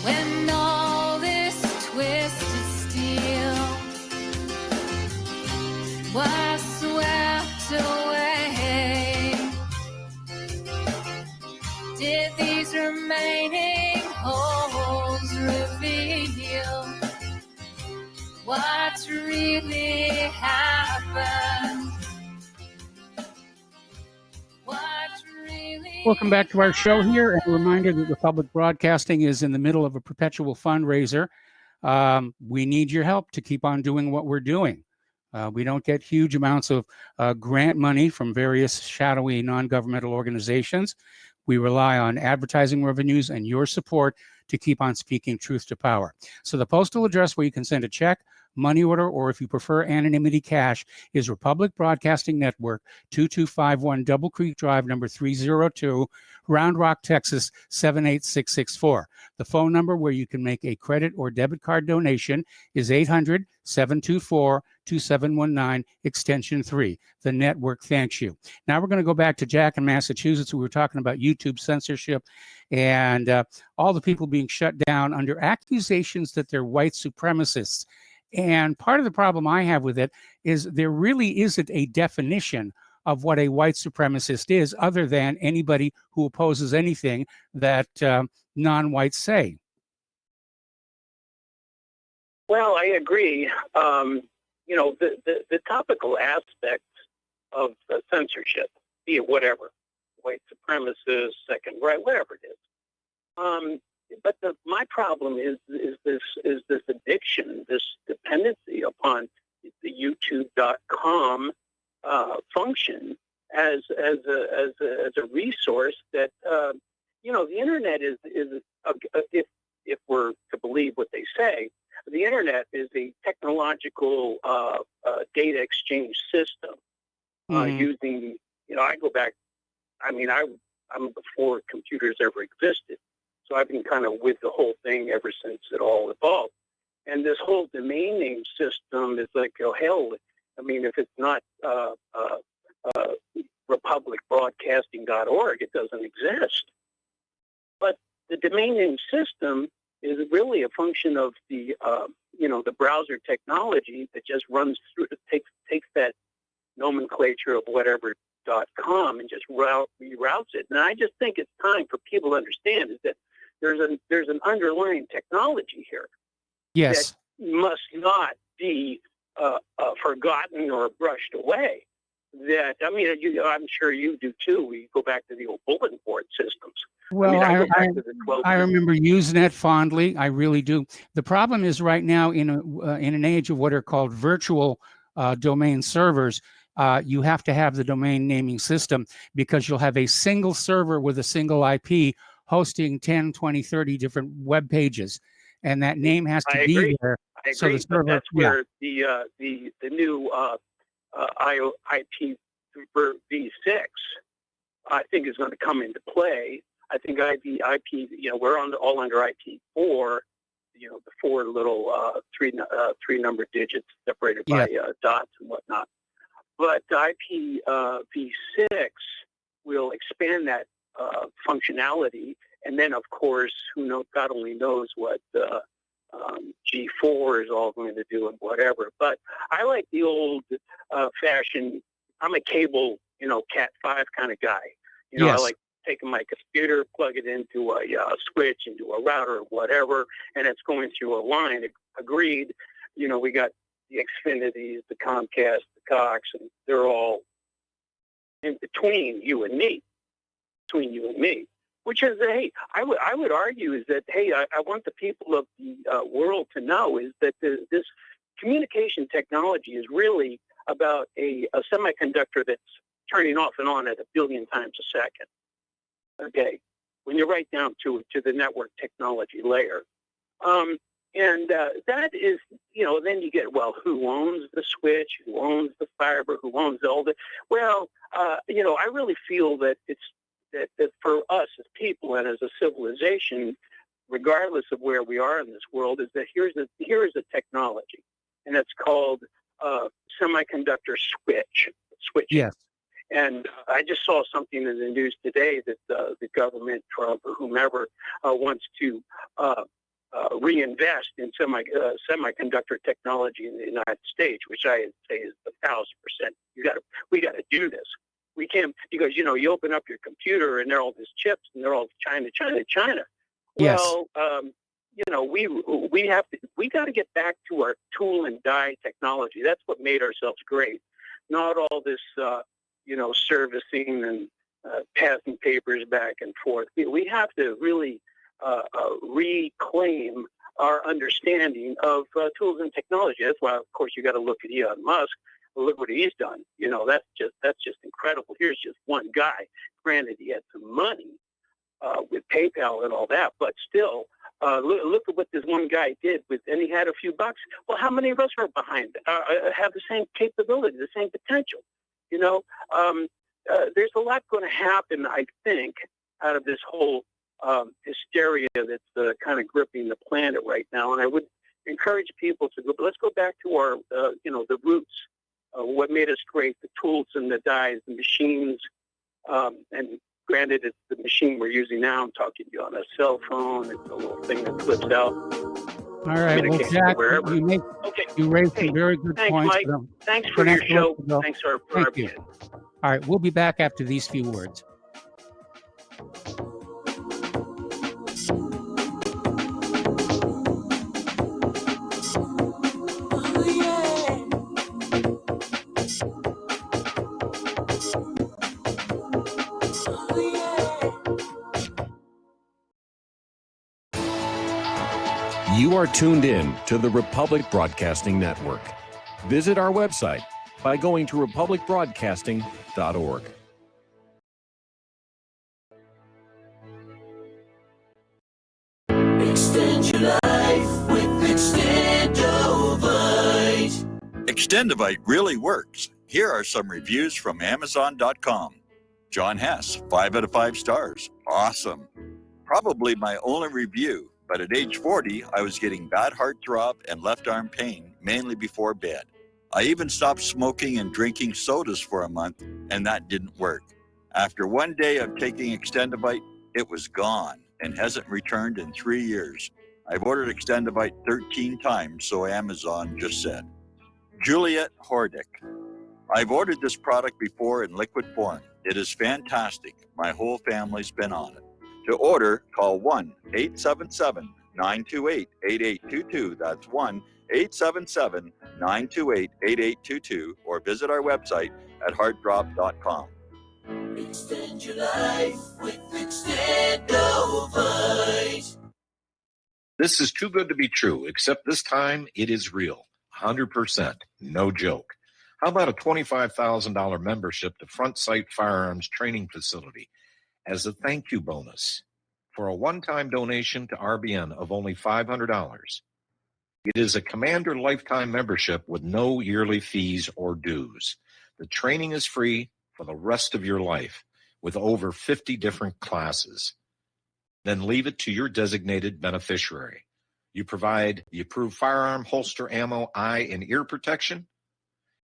When all this twisted steel was swept away, did these remaining holes reveal what really happened? Welcome back to our show here. And a reminder that Republic Broadcasting is in the middle of a perpetual fundraiser. We need your help to keep on doing what we're doing. We don't get huge amounts of grant money from various shadowy non-governmental organizations. We rely on advertising revenues and your support to keep on speaking truth to power. So the postal address where you can send a check, money order, or if you prefer anonymity cash, is Republic Broadcasting Network, 2251 Double Creek Drive, number 302, Round Rock, Texas, 78664. The phone number where you can make a credit or debit card donation is 800-724-2719, extension 3. The network thanks you. Now we're going to go back to Jack in Massachusetts. We were talking about YouTube censorship and all the people being shut down under accusations that they're white supremacists. And part of the problem I have with it is there really isn't a definition of what a white supremacist is other than anybody who opposes anything that non-whites say. Well, I agree. The topical aspects of censorship, be it whatever, white supremacist, second right, whatever it is. But my problem is this addiction, this dependency upon the YouTube.com function as a resource that the internet is if we're to believe what they say, the internet is a technological data exchange system using. I go back. I mean, I'm before computers ever existed. So I've been kind of with the whole thing ever since it all evolved. And this whole domain name system is like, oh, hell, I mean, if it's not republicbroadcasting.org, it doesn't exist. But the domain name system is really a function of the browser technology that just runs through, takes that nomenclature of whatever .com and just reroutes it. And I just think it's time for people to understand is that there's an underlying technology here. Yes. That must not be forgotten or brushed away. That, I mean, I'm sure you do too. We go back to the old bulletin board systems. Well, I remember Usenet fondly. I really do. The problem is right now in an age of what are called virtual domain servers, you have to have the domain naming system because you'll have a single server with a single IP hosting 10, 20, 30 different web pages. And that name has to be there. I so agree, the server, but that's where the new IP v6, I think, is going to come into play. I think IP, we're all under IP4, the four little three number digits separated by dots and whatnot. But IP v6 will expand that functionality, and then of course, God only knows what G4 is all going to do and whatever. But I like the old fashioned. I'm a cable, Cat 5 kind of guy. I like taking my computer, plug it into a switch, into a router, whatever, and it's going through a line. Agreed. We got the Xfinities, the Comcast, the Cox, and they're all in between you and me. Which is, hey, I would argue is that, hey, I want the people of the world to know is that this communication technology is really about a semiconductor that's turning off and on at 1 billion times a second. Okay, when you're right down to the network technology layer. And that is, then you get, well, who owns the switch? Who owns the fiber? Who owns all the? Well, I really feel that it's that for us as people and as a civilization, regardless of where we are in this world, is that here is a technology, and it's called semiconductor switch. Yes. And I just saw something in the news today that the government, Trump or whomever, wants to reinvest in semiconductor technology in the United States, which I say is 1,000%. We got to do this. We can't, because you open up your computer and they're all these chips and they're all China. Yes. Well, we got to get back to our tool and die technology. That's what made ourselves great. Not all this, servicing and passing papers back and forth. We have to really reclaim our understanding of tools and technology. That's why, of course, you got to look at Elon Musk. Look what he's done. That's just incredible. Here's just one guy. Granted, he had some money with PayPal and all that, but still, look at what this one guy did and he had a few bucks. Well, how many of us are behind have the same capability, the same potential? There's a lot going to happen, I think, out of this whole hysteria that's kind of gripping the planet right now. And I would encourage people to let's go back to our, the roots. What made us great, the tools and the dies, the machines, and granted, it's the machine we're using now. I'm talking to you on a cell phone. It's a little thing that flips out. All right. Well, Jack, you raised some very good Thanks, points. Mike. Thanks for your show. Thanks for Thank you. All right. We'll be back after these few words. are tuned in to the Republic Broadcasting Network. Visit our website by going to republicbroadcasting.org. Extend your life with Extendovite. Extendovite really works. Here are some reviews from Amazon.com. John Hess, 5 out of 5 stars. Awesome. Probably my only review, but at age 40, I was getting bad heartthrob and left arm pain, mainly before bed. I even stopped smoking and drinking sodas for a month, and that didn't work. After one day of taking Extendovite, it was gone and hasn't returned in 3 years. I've ordered Extendovite 13 times, so Amazon just said. Juliet Hordick. I've ordered this product before in liquid form. It is fantastic. My whole family's been on it. To order, call 1-877-928-8822. That's 1-877-928-8822, or visit our website at heartdrop.com. Extend your life with Extendovite. This is too good to be true, except this time it is real. 100%. No joke. How about a $25,000 membership to Front Sight Firearms Training Facility as a thank you bonus for a one-time donation to RBN of only $500? It is a Commander lifetime membership with no yearly fees or dues. The training is free for the rest of your life with over 50 different classes. Then leave it to your designated beneficiary. You provide the approved firearm, holster, ammo, eye, and ear protection.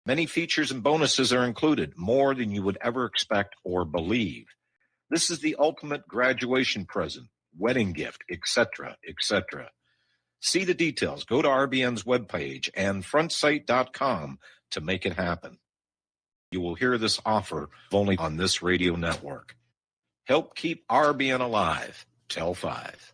Many features and bonuses are included, more than you would ever expect or believe. This is the ultimate graduation present, wedding gift, etc., etc. See the details. Go to RBN's webpage and frontsight.com to make it happen. You will hear this offer only on this radio network. Help keep RBN alive. Tell 5.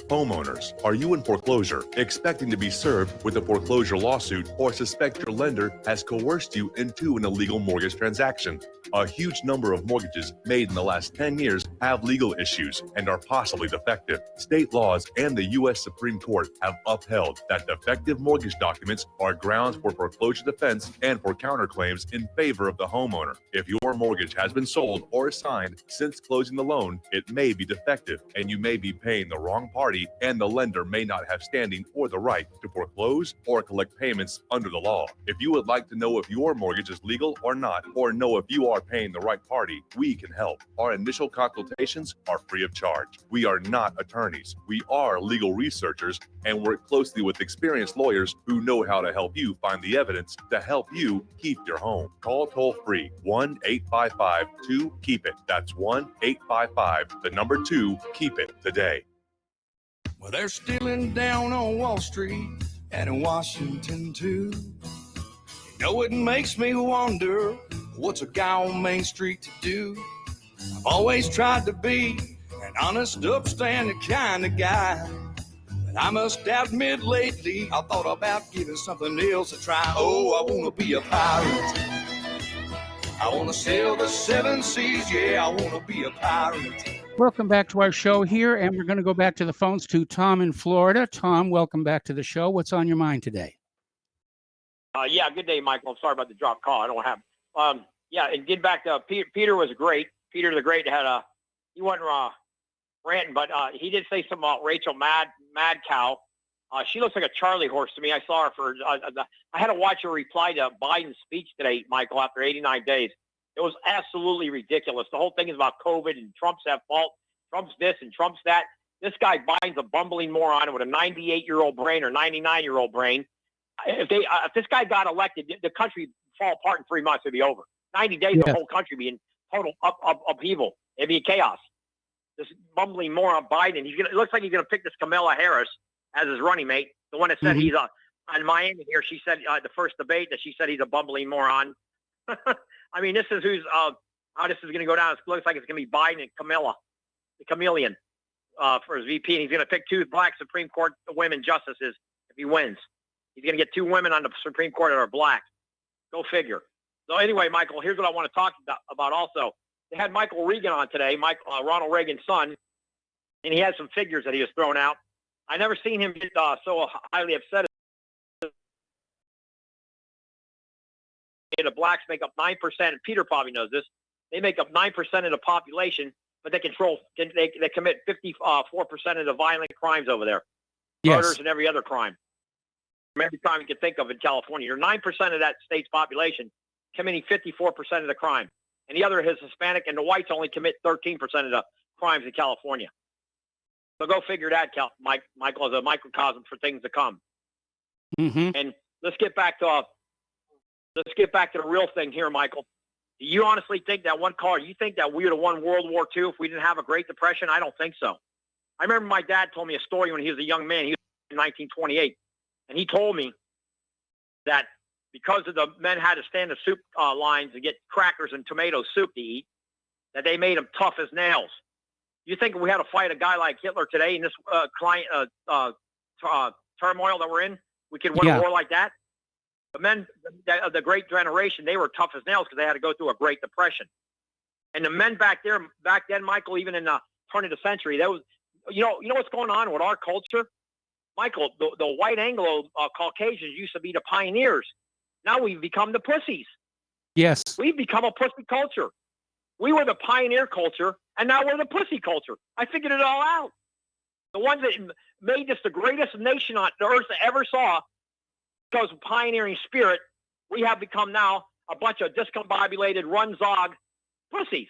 Homeowners, are you in foreclosure, expecting to be served with a foreclosure lawsuit, or suspect your lender has coerced you into an illegal mortgage transaction? A huge number of mortgages made in the last 10 years have legal issues and are possibly defective. State laws and the U.S. Supreme Court have upheld that defective mortgage documents are grounds for foreclosure defense and for counterclaims in favor of the homeowner. If your mortgage has been sold or assigned since closing the loan, it may be defective and you may be paying the wrong party, and the lender may not have standing or the right to foreclose or collect payments under the law. If you would like to know if your mortgage is legal or not, or know if you are paying the right party, we can help. Our initial consultations are free of charge. We are not attorneys. We are legal researchers and work closely with experienced lawyers who know how to help you find the evidence to help you keep your home. Call toll free 1-855-2-KEEP-IT. That's 1-855-2-KEEP-IT today. Well, they're stealing down on Wall Street and in Washington too. You know, it makes me wonder, what's a guy on Main Street to do? I've always tried to be an honest, upstanding kind of guy, but I must admit lately I thought about giving something else a try. Oh, I want to be a pirate. I want to sail the 7 seas. Yeah, I want to be a pirate. Welcome back to our show here, and we're going to go back to the phones to Tom in Florida. Tom, welcome back to the show. What's on your mind today? Yeah, good day, Michael. I'm sorry about the drop call. I don't have. Yeah, and get back to Peter was great. Peter the Great had he wasn't ranting, but he did say something about Rachel Madcow. She looks like a Charlie horse to me. I saw her for. I had to watch her reply to Biden's speech today, Michael, after 89 days. It was absolutely ridiculous. The whole thing is about COVID and Trump's at fault. Trump's this and Trump's that. This guy Biden's a bumbling moron with a 98-year-old brain or 99-year-old brain. If this guy got elected, the country would fall apart in 3 months. It'd be over. 90 days, the whole country would be in total upheaval. It'd be chaos. This bumbling moron Biden. It looks like he's going to pick this Kamala Harris as his running mate. The one that said he's in Miami here. She said the first debate that she said he's a bumbling moron. I mean, this is how this is going to go down. It looks like it's going to be Biden and Kamala, the chameleon, for his VP. And he's going to pick 2 black Supreme Court women justices if he wins. He's going to get 2 women on the Supreme Court that are black. Go figure. So anyway, Michael, here's what I want to talk about also. They had Michael Regan on today, Ronald Reagan's son, and he had some figures that he was throwing out. I never seen him get so highly upset. The blacks make up 9%, and Peter probably knows this. They make up 9% of the population, but they commit 54% of the violent crimes over there. Yes. Murders and every other crime. From every crime you can think of in California. You're 9% of that state's population committing 54% of the crime. And the other is Hispanic, and the whites only commit 13% of the crimes in California. So go figure that, Michael, as a microcosm for things to come. Mm-hmm. And let's get back to the real thing here, Michael. Do you honestly think that you think that we would have won World War II if we didn't have a Great Depression? I don't think so. I remember my dad told me a story when he was a young man. He was in 1928. And he told me that because of the men had to stand the soup lines and get crackers and tomato soup to eat, that they made them tough as nails. You think if we had to fight a guy like Hitler today in this turmoil that we're in, we could win a war like that? The men of the Great Generation, they were tough as nails because they had to go through a Great Depression. And the men back then, Michael, even in the turn of the century, that was, you know what's going on with our culture? Michael, the white Anglo Caucasians used to be the pioneers. Now we've become the pussies. Yes. We've become a pussy culture. We were the pioneer culture, and now we're the pussy culture. I figured it all out. The ones that made this the greatest nation on the earth ever saw, because of pioneering spirit, we have become now a bunch of discombobulated, run-zog pussies.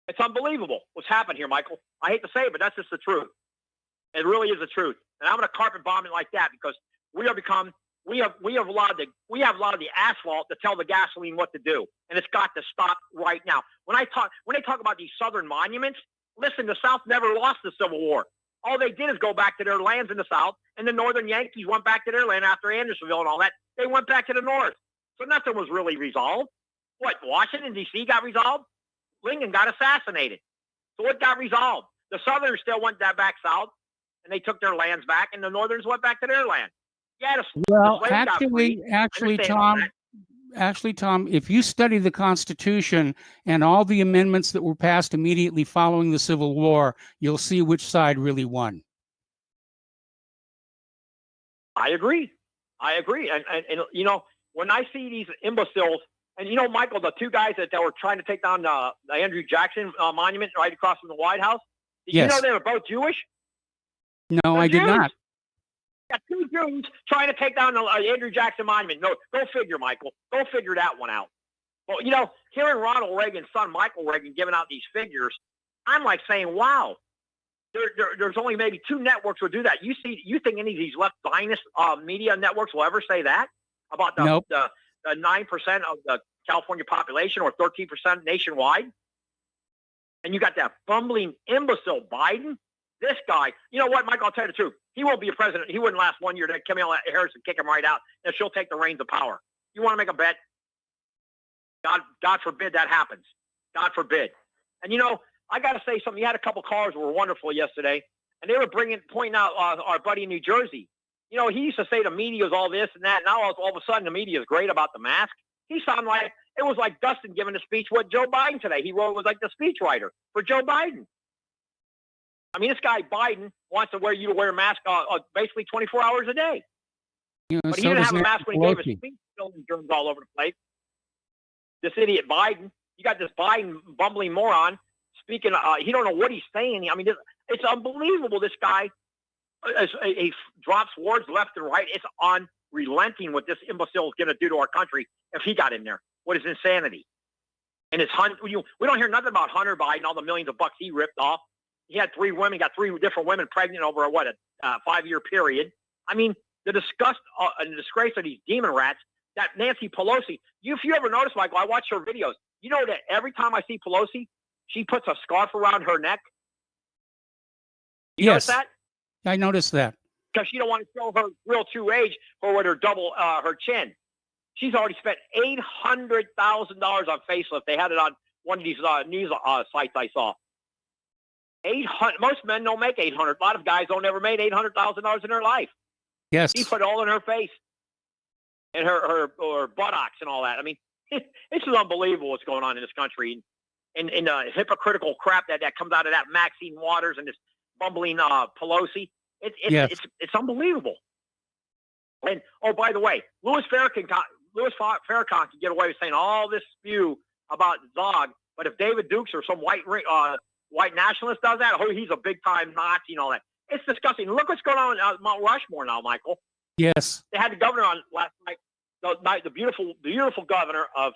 It's unbelievable what's happened here, Michael. I hate to say it, but that's just the truth. It really is the truth. And I'm going to carpet bomb it like that because we have allowed the asphalt to tell the gasoline what to do, and it's got to stop right now. When they talk about these Southern monuments, listen, the South never lost the Civil War. All they did is go back to their lands in the South, and the Northern Yankees went back to their land after Andersonville and all that. They went back to the North. So nothing was really resolved. What, Washington, D.C. got resolved? Lincoln got assassinated. So what got resolved? The Southerners still went back south, and they took their lands back, and the Northerners went back to their land. Yeah, Well, actually, Tom, if you study the Constitution and all the amendments that were passed immediately following the Civil War, you'll see which side really won. I agree. And you know, when I see these imbeciles, and you know, Michael, the two guys that were trying to take down the Andrew Jackson monument right across from the White House, did you know they were both Jewish? No, I did not. Got two Jews trying to take down the Andrew Jackson monument. No, go figure, Michael. Go figure that one out. Well, you know, hearing Ronald Reagan's son, Michael Reagan, giving out these figures, I'm like saying, wow, there's only maybe two networks will do that. You think any of these left Zionist media networks will ever say that about the 9% of the California population or 13% nationwide? And you got that bumbling imbecile Biden. This guy, you know what, Michael, I'll tell you the truth. He won't be a president. He wouldn't last 1 year. Then Kamala Harris would kick him right out, and she'll take the reins of power. You want to make a bet? God forbid that happens. God forbid. And, you know, I got to say something. You had a couple callers who were wonderful yesterday, and they were pointing out our buddy in New Jersey. You know, he used to say the media is all this and that. Now all of a sudden the media is great about the mask. He sounded like it was like Dustin giving a speech with Joe Biden today. He was like the speechwriter for Joe Biden. I mean, this guy Biden wants to wear a mask basically 24 hours a day. But he didn't have a mask when he gave his speech, spilling germs all over the place. This idiot Biden, you got this Biden bumbling moron speaking. He don't know what he's saying. I mean, it's unbelievable. This guy, he drops words left and right. It's unrelenting what this imbecile is going to do to our country if he got in there. What is insanity? And we don't hear nothing about Hunter Biden, all the millions of bucks he ripped off. He had got three different women pregnant over a 5-year period. I mean, the disgust and the disgrace of these demon rats. That Nancy Pelosi. If you ever notice, Michael, I watch her videos. You know that every time I see Pelosi, she puts a scarf around her neck. You notice that? I noticed that. Because she don't want to show her real true age or with her double her chin. She's already spent $800,000 on facelift. They had it on one of these news sites I saw. 800. Most men don't make 800. A lot of guys don't ever made $800,000 in their life. Yes. She put it all in her face and her buttocks and all that. I mean, this is unbelievable what's going on in this country, and the hypocritical crap that comes out of that Maxine Waters and this bumbling Pelosi. Yes. It's unbelievable. And oh, by the way, Louis Farrakhan can get away with saying all this spew about Zog, but if David Dukes or some white nationalist does that, oh, he's a big time Nazi and all that. It's disgusting. Look what's going on at Mount Rushmore now, Michael. Yes. They had the governor on last night. The beautiful governor of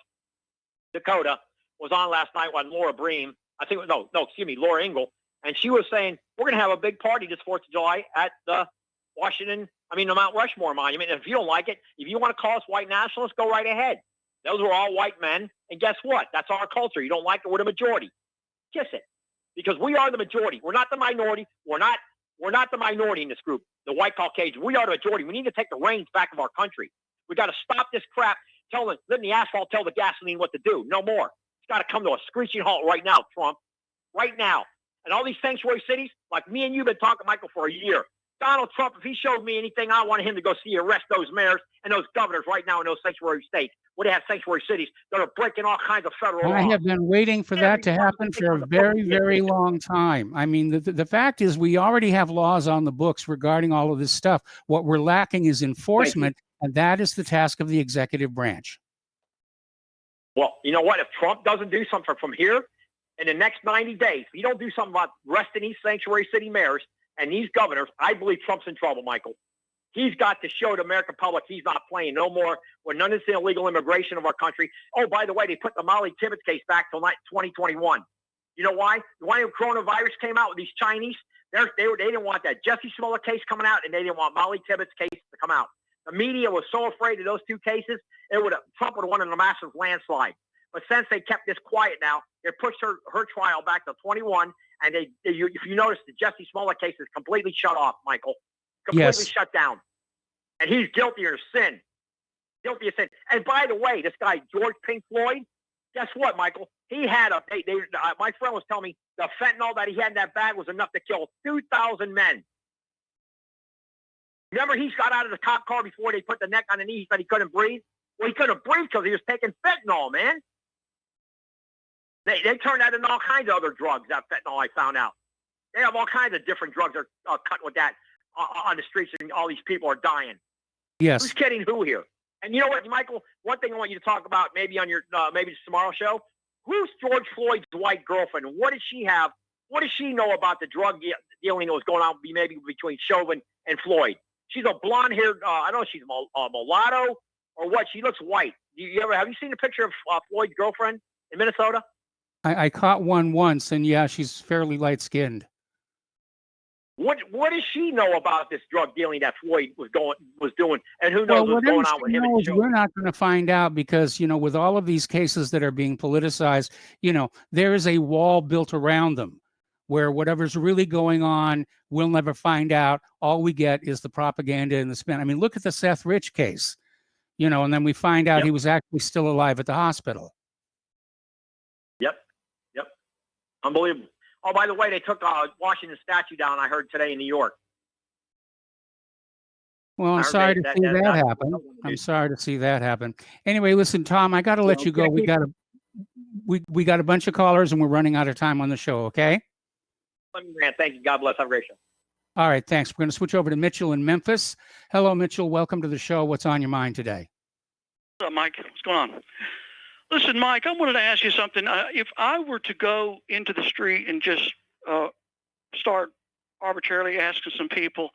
Dakota was on last night when Laura Bream, Laura Ingle, and she was saying, we're going to have a big party this 4th of July at the Mount Rushmore Monument. And if you don't like it, if you want to call us white nationalists, go right ahead. Those were all white men. And guess what? That's our culture. You don't like it, we're the majority. Kiss it. Because we are the majority. We're not the minority. We're not the minority in this group, the white Caucasians. We are the majority. We need to take the reins back of our country. We got to stop this crap. Letting the asphalt tell the gasoline what to do. No more. It's got to come to a screeching halt right now, Trump. Right now. And all these sanctuary cities, like me and you have been talking, Michael, for a year. Donald Trump, if he showed me anything, I wanted him to go arrest those mayors and those governors right now in those sanctuary states where they have sanctuary cities that are breaking all kinds of federal laws. I have been waiting for that to happen for a very, very long time. I mean, the fact is we already have laws on the books regarding all of this stuff. What we're lacking is enforcement, and that is the task of the executive branch. Well, you know what? If Trump doesn't do something from here in the next 90 days, if he don't do something about arresting these sanctuary city mayors and these governors, I believe Trump's in trouble, Michael. He's got to show the American public he's not playing no more with none of this illegal immigration of our country. Oh, by the way, they put the Molly Tibbetts case back till 2021. You know why? When coronavirus came out with these Chinese, they didn't want that Jesse Smollett case coming out, and they didn't want Molly Tibbetts case to come out. The media was so afraid of those two cases, Trump would have won in a massive landslide. But since they kept this quiet now, they pushed her trial back to 21, and if you notice, the Jesse Smollett case is completely shut off, Michael. Completely shut down. And he's guilty of sin. Guilty of sin. And by the way, this guy, George Pink Floyd, guess what, Michael? He had my friend was telling me the fentanyl that he had in that bag was enough to kill 2,000 men. Remember, he got out of the cop car before they put the neck on the knee. He said he couldn't breathe. Well, he couldn't breathe because he was taking fentanyl, man. They turned that into all kinds of other drugs, that fentanyl, I found out. They have all kinds of different drugs that are cut with that on the streets, and all these people are dying. Yes. Who's kidding who here? And you know what, Michael? One thing I want you to talk about maybe on your tomorrow show, who's George Floyd's white girlfriend? What does she have? What does she know about the drug dealing that was going on maybe between Chauvin and Floyd? She's a blonde-haired, I don't know if she's a mulatto or what. She looks white. Have you seen a picture of Floyd's girlfriend in Minnesota? I caught one once, and yeah, she's fairly light-skinned. What does she know about this drug dealing that Floyd was doing, and who knows what's going on with him? We're not going to find out because, with all of these cases that are being politicized, there is a wall built around them where whatever's really going on, we'll never find out. All we get is the propaganda and the spin. I mean, look at the Seth Rich case, and then we find out he was actually still alive at the hospital. Yep. Unbelievable. Oh, by the way, they took Washington statue down, I heard today in New York. Well, I'm sorry to see that happen. I'm sorry to see that happen. Anyway, listen, Tom, I got to let you go. We got a bunch of callers, and we're running out of time on the show, okay? Thank you. God bless. Have a great show. All right, thanks. We're going to switch over to Mitchell in Memphis. Hello, Mitchell. Welcome to the show. What's on your mind today? What's up, Mike? What's going on? Listen, Mike, I wanted to ask you something. If I were to go into the street and just start arbitrarily asking some people,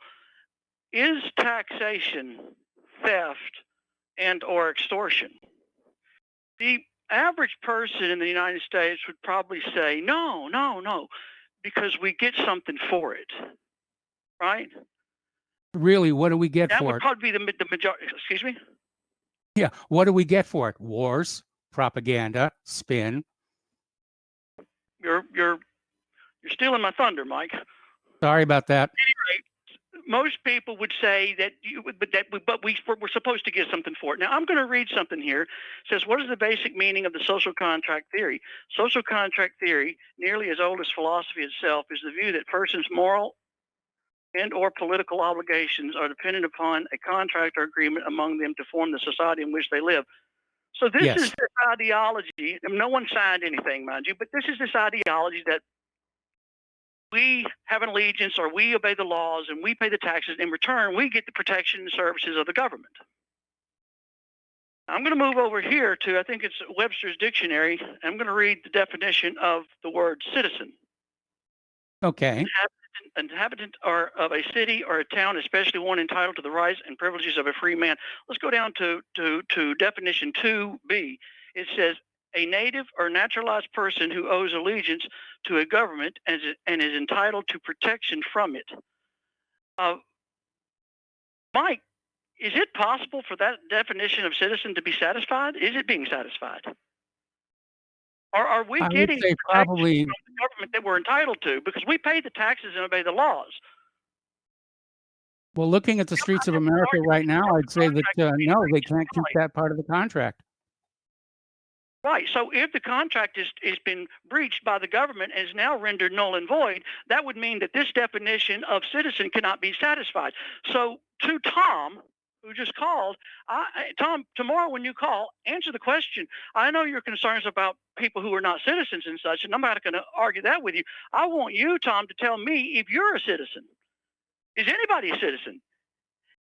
is taxation theft and or extortion? The average person in the United States would probably say, no, because we get something for it, right? Really, what do we get for it? That would probably be the majority. Excuse me? Yeah, what do we get for it? Wars, propaganda, spin. You're stealing my thunder, Mike. Sorry about that. Anyway, most people would say that we're supposed to get something for it. Now, I'm going to read something here. It says, what is the basic meaning of the social contract theory? Social contract theory, nearly as old as philosophy itself, is the view that persons' moral and or political obligations are dependent upon a contract or agreement among them to form the society in which they live. So this is this ideology, and no one signed anything, mind you, but this is this ideology that we have an allegiance or we obey the laws and we pay the taxes. In return, we get the protection and services of the government. I'm going to move over here to, I think it's Webster's Dictionary. I'm going to read the definition of the word citizen. Okay. Inhabitant or of a city or a town, especially one entitled to the rights and privileges of a free man. Let's go down to definition 2B. It says a native or naturalized person who owes allegiance to a government and is entitled to protection from it. Mike, is it possible for that definition of citizen to be satisfied? Is it being satisfied? Or are we getting the probably from the government that we're entitled to? Because we pay the taxes and obey the laws. Well, looking at the streets of America right now, I'd say that no, they can't keep that part of the contract. Right. So if the contract is been breached by the government and is now rendered null and void, that would mean that this definition of citizen cannot be satisfied. So to Tom, who just called, Tom, tomorrow when you call, answer the question. I know your concerns about people who are not citizens and such, and I'm not going to argue that with you. I want you, Tom, to tell me if you're a citizen. Is anybody a citizen?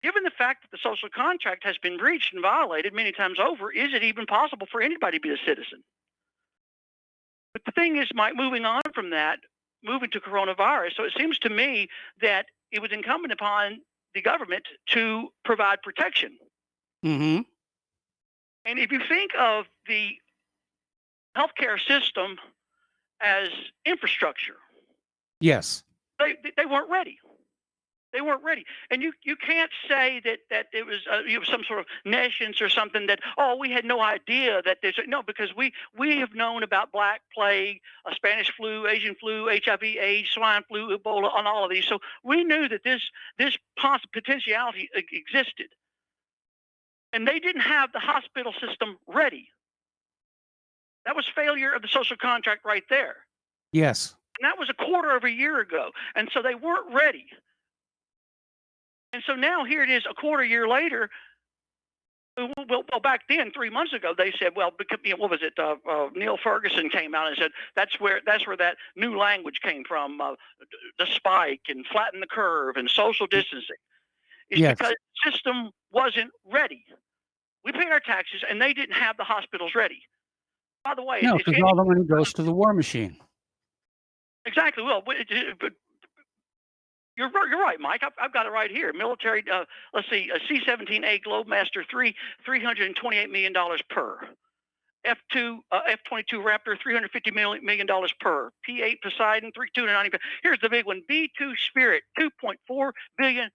Given the fact that the social contract has been breached and violated many times over, is it even possible for anybody to be a citizen? But the thing is, Mike, moving on from that, moving to coronavirus, so it seems to me that it was incumbent upon the government to provide protection. Mm-hmm. And if you think of the healthcare system as infrastructure, yes, they weren't ready. They weren't ready, and you can't say that it was some sort of nescience or something that we had no idea that there's because we have known about Black Plague, Spanish flu, Asian flu, HIV, AIDS, swine flu, Ebola, on all of these. So we knew that this potentiality existed, and they didn't have the hospital system ready. That was failure of the social contract right there. Yes, and that was a quarter of a year ago, and so they weren't ready. And so now here it is, a quarter year later. Well, back then, 3 months ago, they said, well, because, what was it? Neil Ferguson came out and said that's where that new language came from, the spike and flatten the curve and social distancing. It's because the system wasn't ready. We paid our taxes, and they didn't have the hospitals ready. By the way, no, because all the money goes to the war machine. Exactly. Well, but You're right, Mike. I've got it right here. Military, let's see, a C-17A Globemaster III, $328 million per. F-22 Raptor, $350 million per. P-8 Poseidon, $290. Here's the big one, B-2 Spirit, $2.4 billion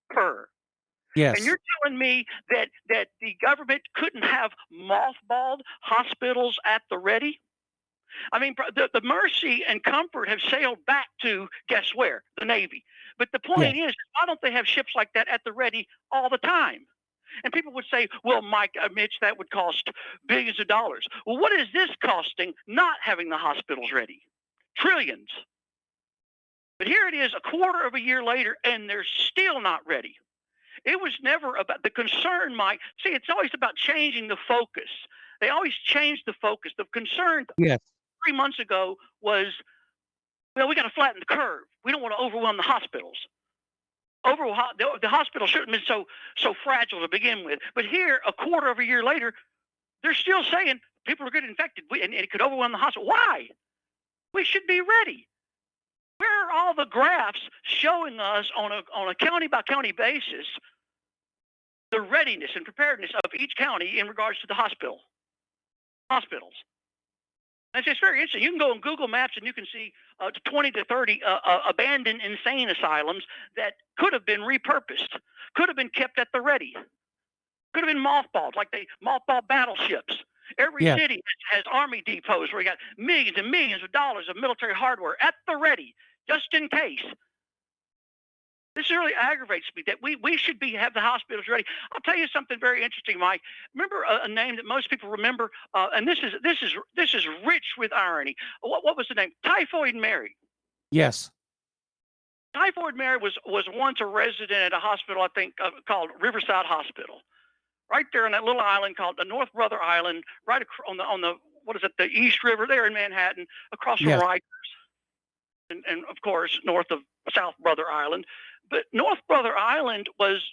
per. Yes. And you're telling me that the government couldn't have mothballed hospitals at the ready? I mean, the Mercy and Comfort have sailed back to, guess where? The Navy. But the point is, why don't they have ships like that at the ready all the time? And people would say, well, Mitch, that would cost billions of dollars. Well, what is this costing not having the hospitals ready? Trillions. But here it is a quarter of a year later, and they're still not ready. It was never about the concern, Mike. See, it's always about changing the focus. They always change the focus. The concern 3 months ago was, well, we got to flatten the curve. We don't want to overwhelm the hospitals. The hospital shouldn't have been so fragile to begin with. But here, a quarter of a year later, they're still saying people are getting infected, and it could overwhelm the hospital. Why? We should be ready. Where are all the graphs showing us on a county by county basis the readiness and preparedness of each county in regards to the hospitals? And it's very interesting. You can go on Google Maps and you can see 20 to 30 abandoned insane asylums that could have been repurposed, could have been kept at the ready, could have been mothballed, like they mothballed battleships. Every city has army depots where you got millions and millions of dollars of military hardware at the ready, just in case. This really aggravates me that we should have the hospitals ready. I'll tell you something very interesting, Mike. Remember a name that most people remember, and this is rich with irony. What was the name? Typhoid Mary. Yes. Typhoid Mary was once a resident at a hospital, I think, called Riverside Hospital, right there on that little island called the North Brother Island, right on the what is it, the East River there in Manhattan, across from Rikers. and of course north of South Brother Island. But North Brother Island was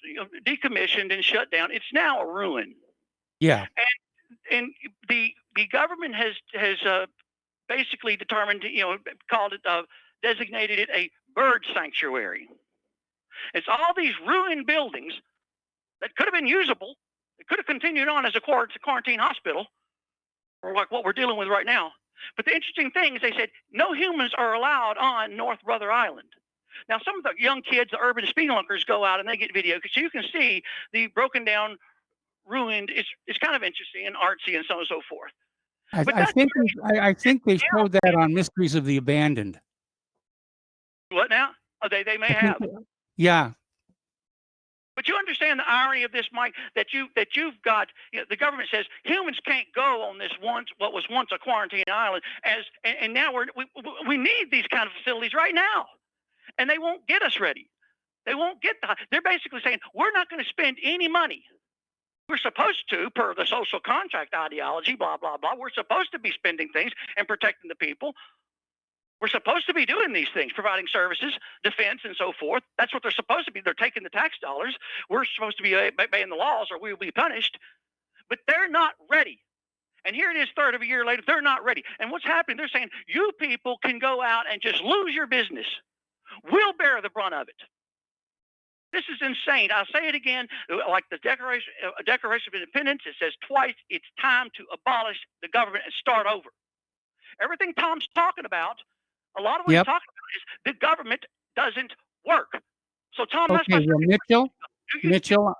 decommissioned and shut down. It's now a ruin. Yeah. And the government has basically determined, called it, designated it a bird sanctuary. It's all these ruined buildings that could have been usable. It could have continued on as a quarantine hospital, or like what we're dealing with right now. But the interesting thing is they said no humans are allowed on North Brother Island. Now, some of the young kids, the urban speedlunkers, go out and they get video because you can see the broken down, ruined. It's kind of interesting and artsy and so on and so forth. I think they showed that on Mysteries of the Abandoned. What now? Oh, they may have. Yeah. But you understand the irony of this, Mike, that you've got, the government says humans can't go on this what was once a quarantine island, and now we need these kind of facilities right now, and they won't get us ready. They won't get they're basically saying we're not going to spend any money. We're supposed to, per the social contract ideology, blah, blah, blah. We're supposed to be spending things and protecting the people. We're supposed to be doing these things, providing services, defense, and so forth. That's what they're supposed to be. They're taking the tax dollars. We're supposed to be obeying the laws or we will be punished. But they're not ready. And here it is, third of a year later, they're not ready. And what's happening? They're saying, you people can go out and just lose your business. We'll bear the brunt of it. This is insane. I'll say it again, like the Declaration of Independence, it says twice, it's time to abolish the government and start over. Everything Tom's talking about, a lot of what he's talking about is the government doesn't work. So, Tom, that's my Mitchell,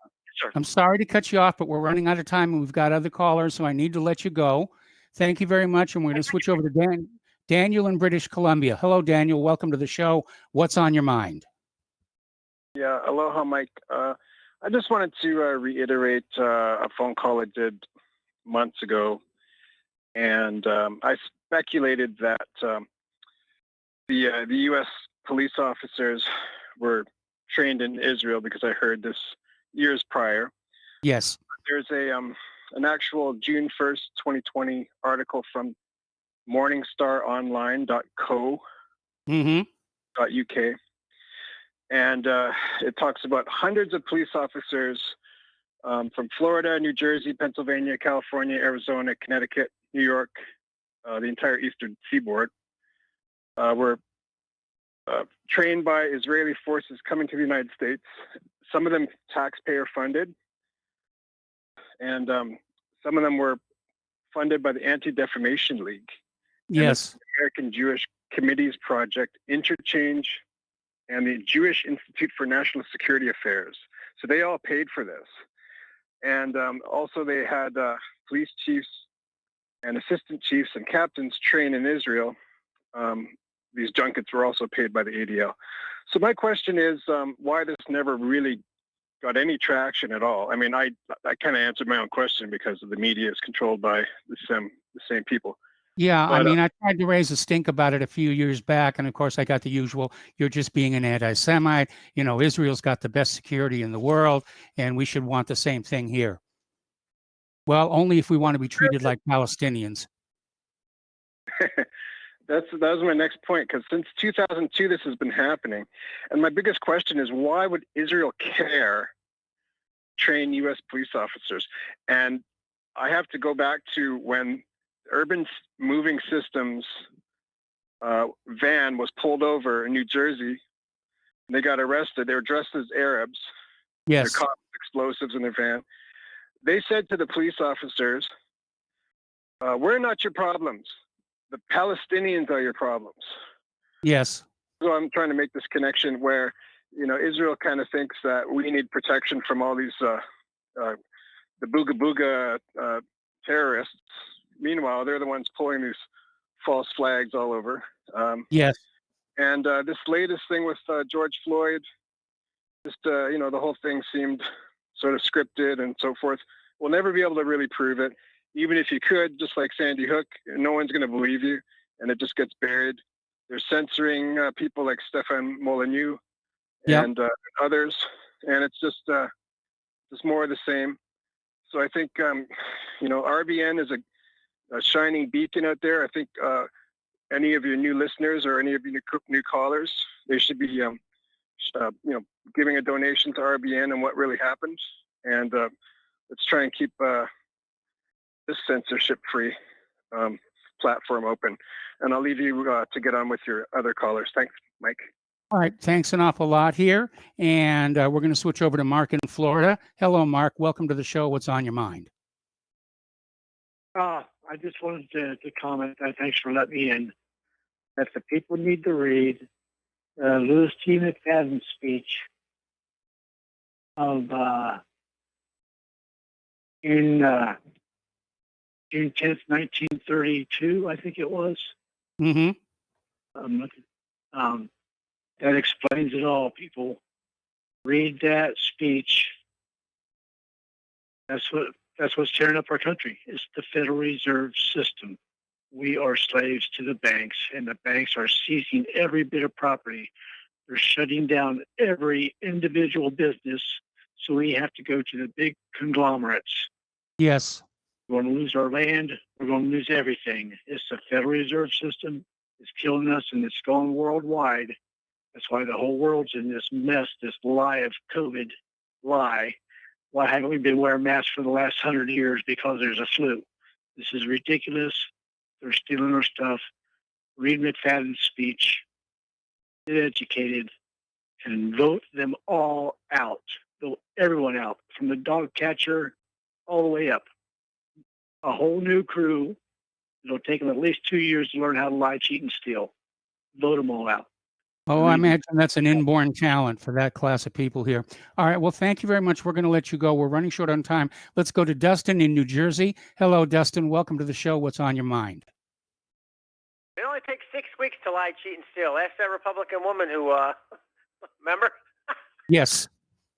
I'm sorry to cut you off, but we're running out of time and we've got other callers, so I need to let you go. Thank you very much. And we're going to switch over to Daniel in British Columbia. Hello, Daniel. Welcome to the show. What's on your mind? Yeah, aloha, Mike. I just wanted to reiterate a phone call I did months ago, and I speculated that the U.S. police officers were trained in Israel because I heard this years prior. Yes. There's an actual June 1st, 2020 article from morningstaronline.co.uk. And it talks about hundreds of police officers from Florida, New Jersey, Pennsylvania, California, Arizona, Connecticut, New York, the entire eastern seaboard, were trained by Israeli forces coming to the United States, some of them taxpayer funded, and some of them were funded by the Anti-Defamation League. Yes. And the American Jewish Committees Project, Interchange, and the Jewish Institute for National Security Affairs. So they all paid for this. And also they had police chiefs and assistant chiefs and captains trained in Israel. These junkets were also paid by the ADL. So my question is why this never really got any traction at all. I mean, I kind of answered my own question because the media is controlled by the same people. Yeah, But, I mean, I tried to raise a stink about it a few years back, and of course, I got the usual, you're just being an anti-Semite. You know, Israel's got the best security in the world, and we should want the same thing here. Well, only if we want to be treated like Palestinians. that was my next point, because since 2002, this has been happening. And my biggest question is, why would Israel care train U.S. police officers? And I have to go back to when Urban Moving Systems van was pulled over in New Jersey. And they got arrested. They were dressed as Arabs. Yes. They caught explosives in their van. They said to the police officers, we're not your problems. The Palestinians are your problems. Yes. So I'm trying to make this connection where, you know, Israel kind of thinks that we need protection from all these, the booga booga terrorists. Meanwhile, they're the ones pulling these false flags all over. Yes. And this latest thing with George Floyd, just, you know, the whole thing seemed sort of scripted and so forth. We'll never be able to really prove it. Even if you could, just like Sandy Hook, no one's going to believe you, and it just gets buried. They're censoring people like Stefan Molyneux and others, and it's just more of the same. So I think, you know, RBN is a shining beacon out there. I think any of your new listeners or any of your new callers, they should be, giving a donation to RBN and what really happened. And let's try and keep this censorship-free platform open. And I'll leave you to get on with your other callers. Thanks, Mike. All right, thanks an awful lot here. And we're going to switch over to Mark in Florida. Hello, Mark. Welcome to the show. What's on your mind? I just wanted to comment. Thanks for letting me in. That the people need to read Louis T. McFadden's speech of in June 10th, 1932, I think it was. Mm-hmm. That explains it all. People read that speech. That's what's tearing up our country. It's the Federal Reserve System. We are slaves to the banks, and the banks are seizing every bit of property. They're shutting down every individual business, so we have to go to the big conglomerates. Yes. We're going to lose our land. We're going to lose everything. It's the Federal Reserve System. It's killing us, and it's going worldwide. That's why the whole world's in this mess, this lie of COVID lie. Why haven't we been wearing masks for the last 100 years? Because there's a flu. This is ridiculous. They're stealing our stuff. Read McFadden's speech. Get educated and vote them all out. Vote everyone out, from the dog catcher all the way up. A whole new crew. It'll take them at least 2 years to learn how to lie, cheat, and steal. Vote them all out. Oh, I imagine that's an inborn talent for that class of people here. All right. Well, thank you very much. We're going to let you go. We're running short on time. Let's go to Dustin in New Jersey. Hello, Dustin. Welcome to the show. What's on your mind? It only takes 6 weeks to lie, cheat, and steal. Ask that Republican woman who, remember? Yes.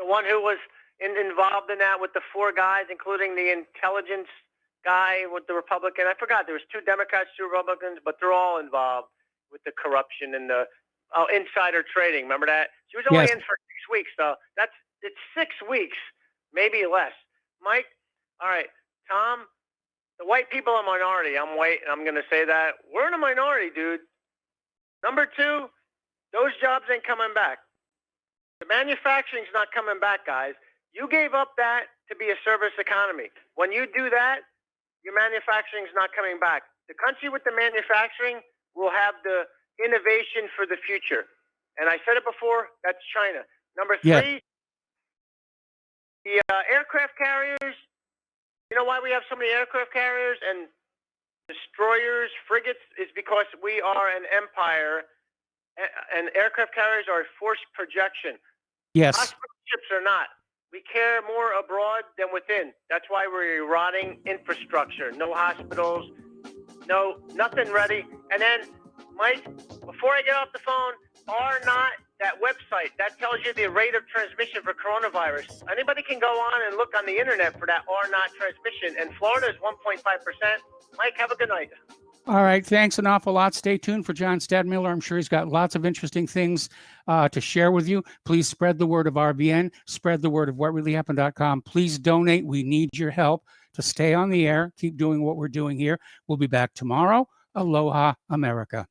The one who was involved in that with the 4 guys, including the intelligence guy with the Republican. I forgot. There was 2 Democrats, 2 Republicans, but they're all involved with the corruption and the insider trading. Remember that? She was only in for 6 weeks, though. It's 6 weeks, maybe less. Mike, all right, Tom, the white people are a minority. I'm white, and I'm going to say that. We're in a minority, dude. Number 2, those jobs ain't coming back. The manufacturing's not coming back, guys. You gave up that to be a service economy. When you do that, your manufacturing's not coming back. The country with the manufacturing will have the innovation for the future. And I said it before, that's China. Number 3, the aircraft carriers. You know why we have so many aircraft carriers and destroyers, frigates, is because we are an empire, and aircraft carriers are a forced projection. Yes. Hospital ships are not. We care more abroad than within. That's why we're rotting infrastructure. No hospitals, nothing ready. And then, Mike, before I get off the phone, R-Not, that website, that tells you the rate of transmission for coronavirus. Anybody can go on and look on the internet for that R-Not transmission, and Florida is 1.5%. Mike, have a good night. All right. Thanks an awful lot. Stay tuned for John Stadmiller. I'm sure he's got lots of interesting things to share with you. Please spread the word of RBN. Spread the word of whatreallyhappened.com. Please donate. We need your help to stay on the air. Keep doing what we're doing here. We'll be back tomorrow. Aloha, America.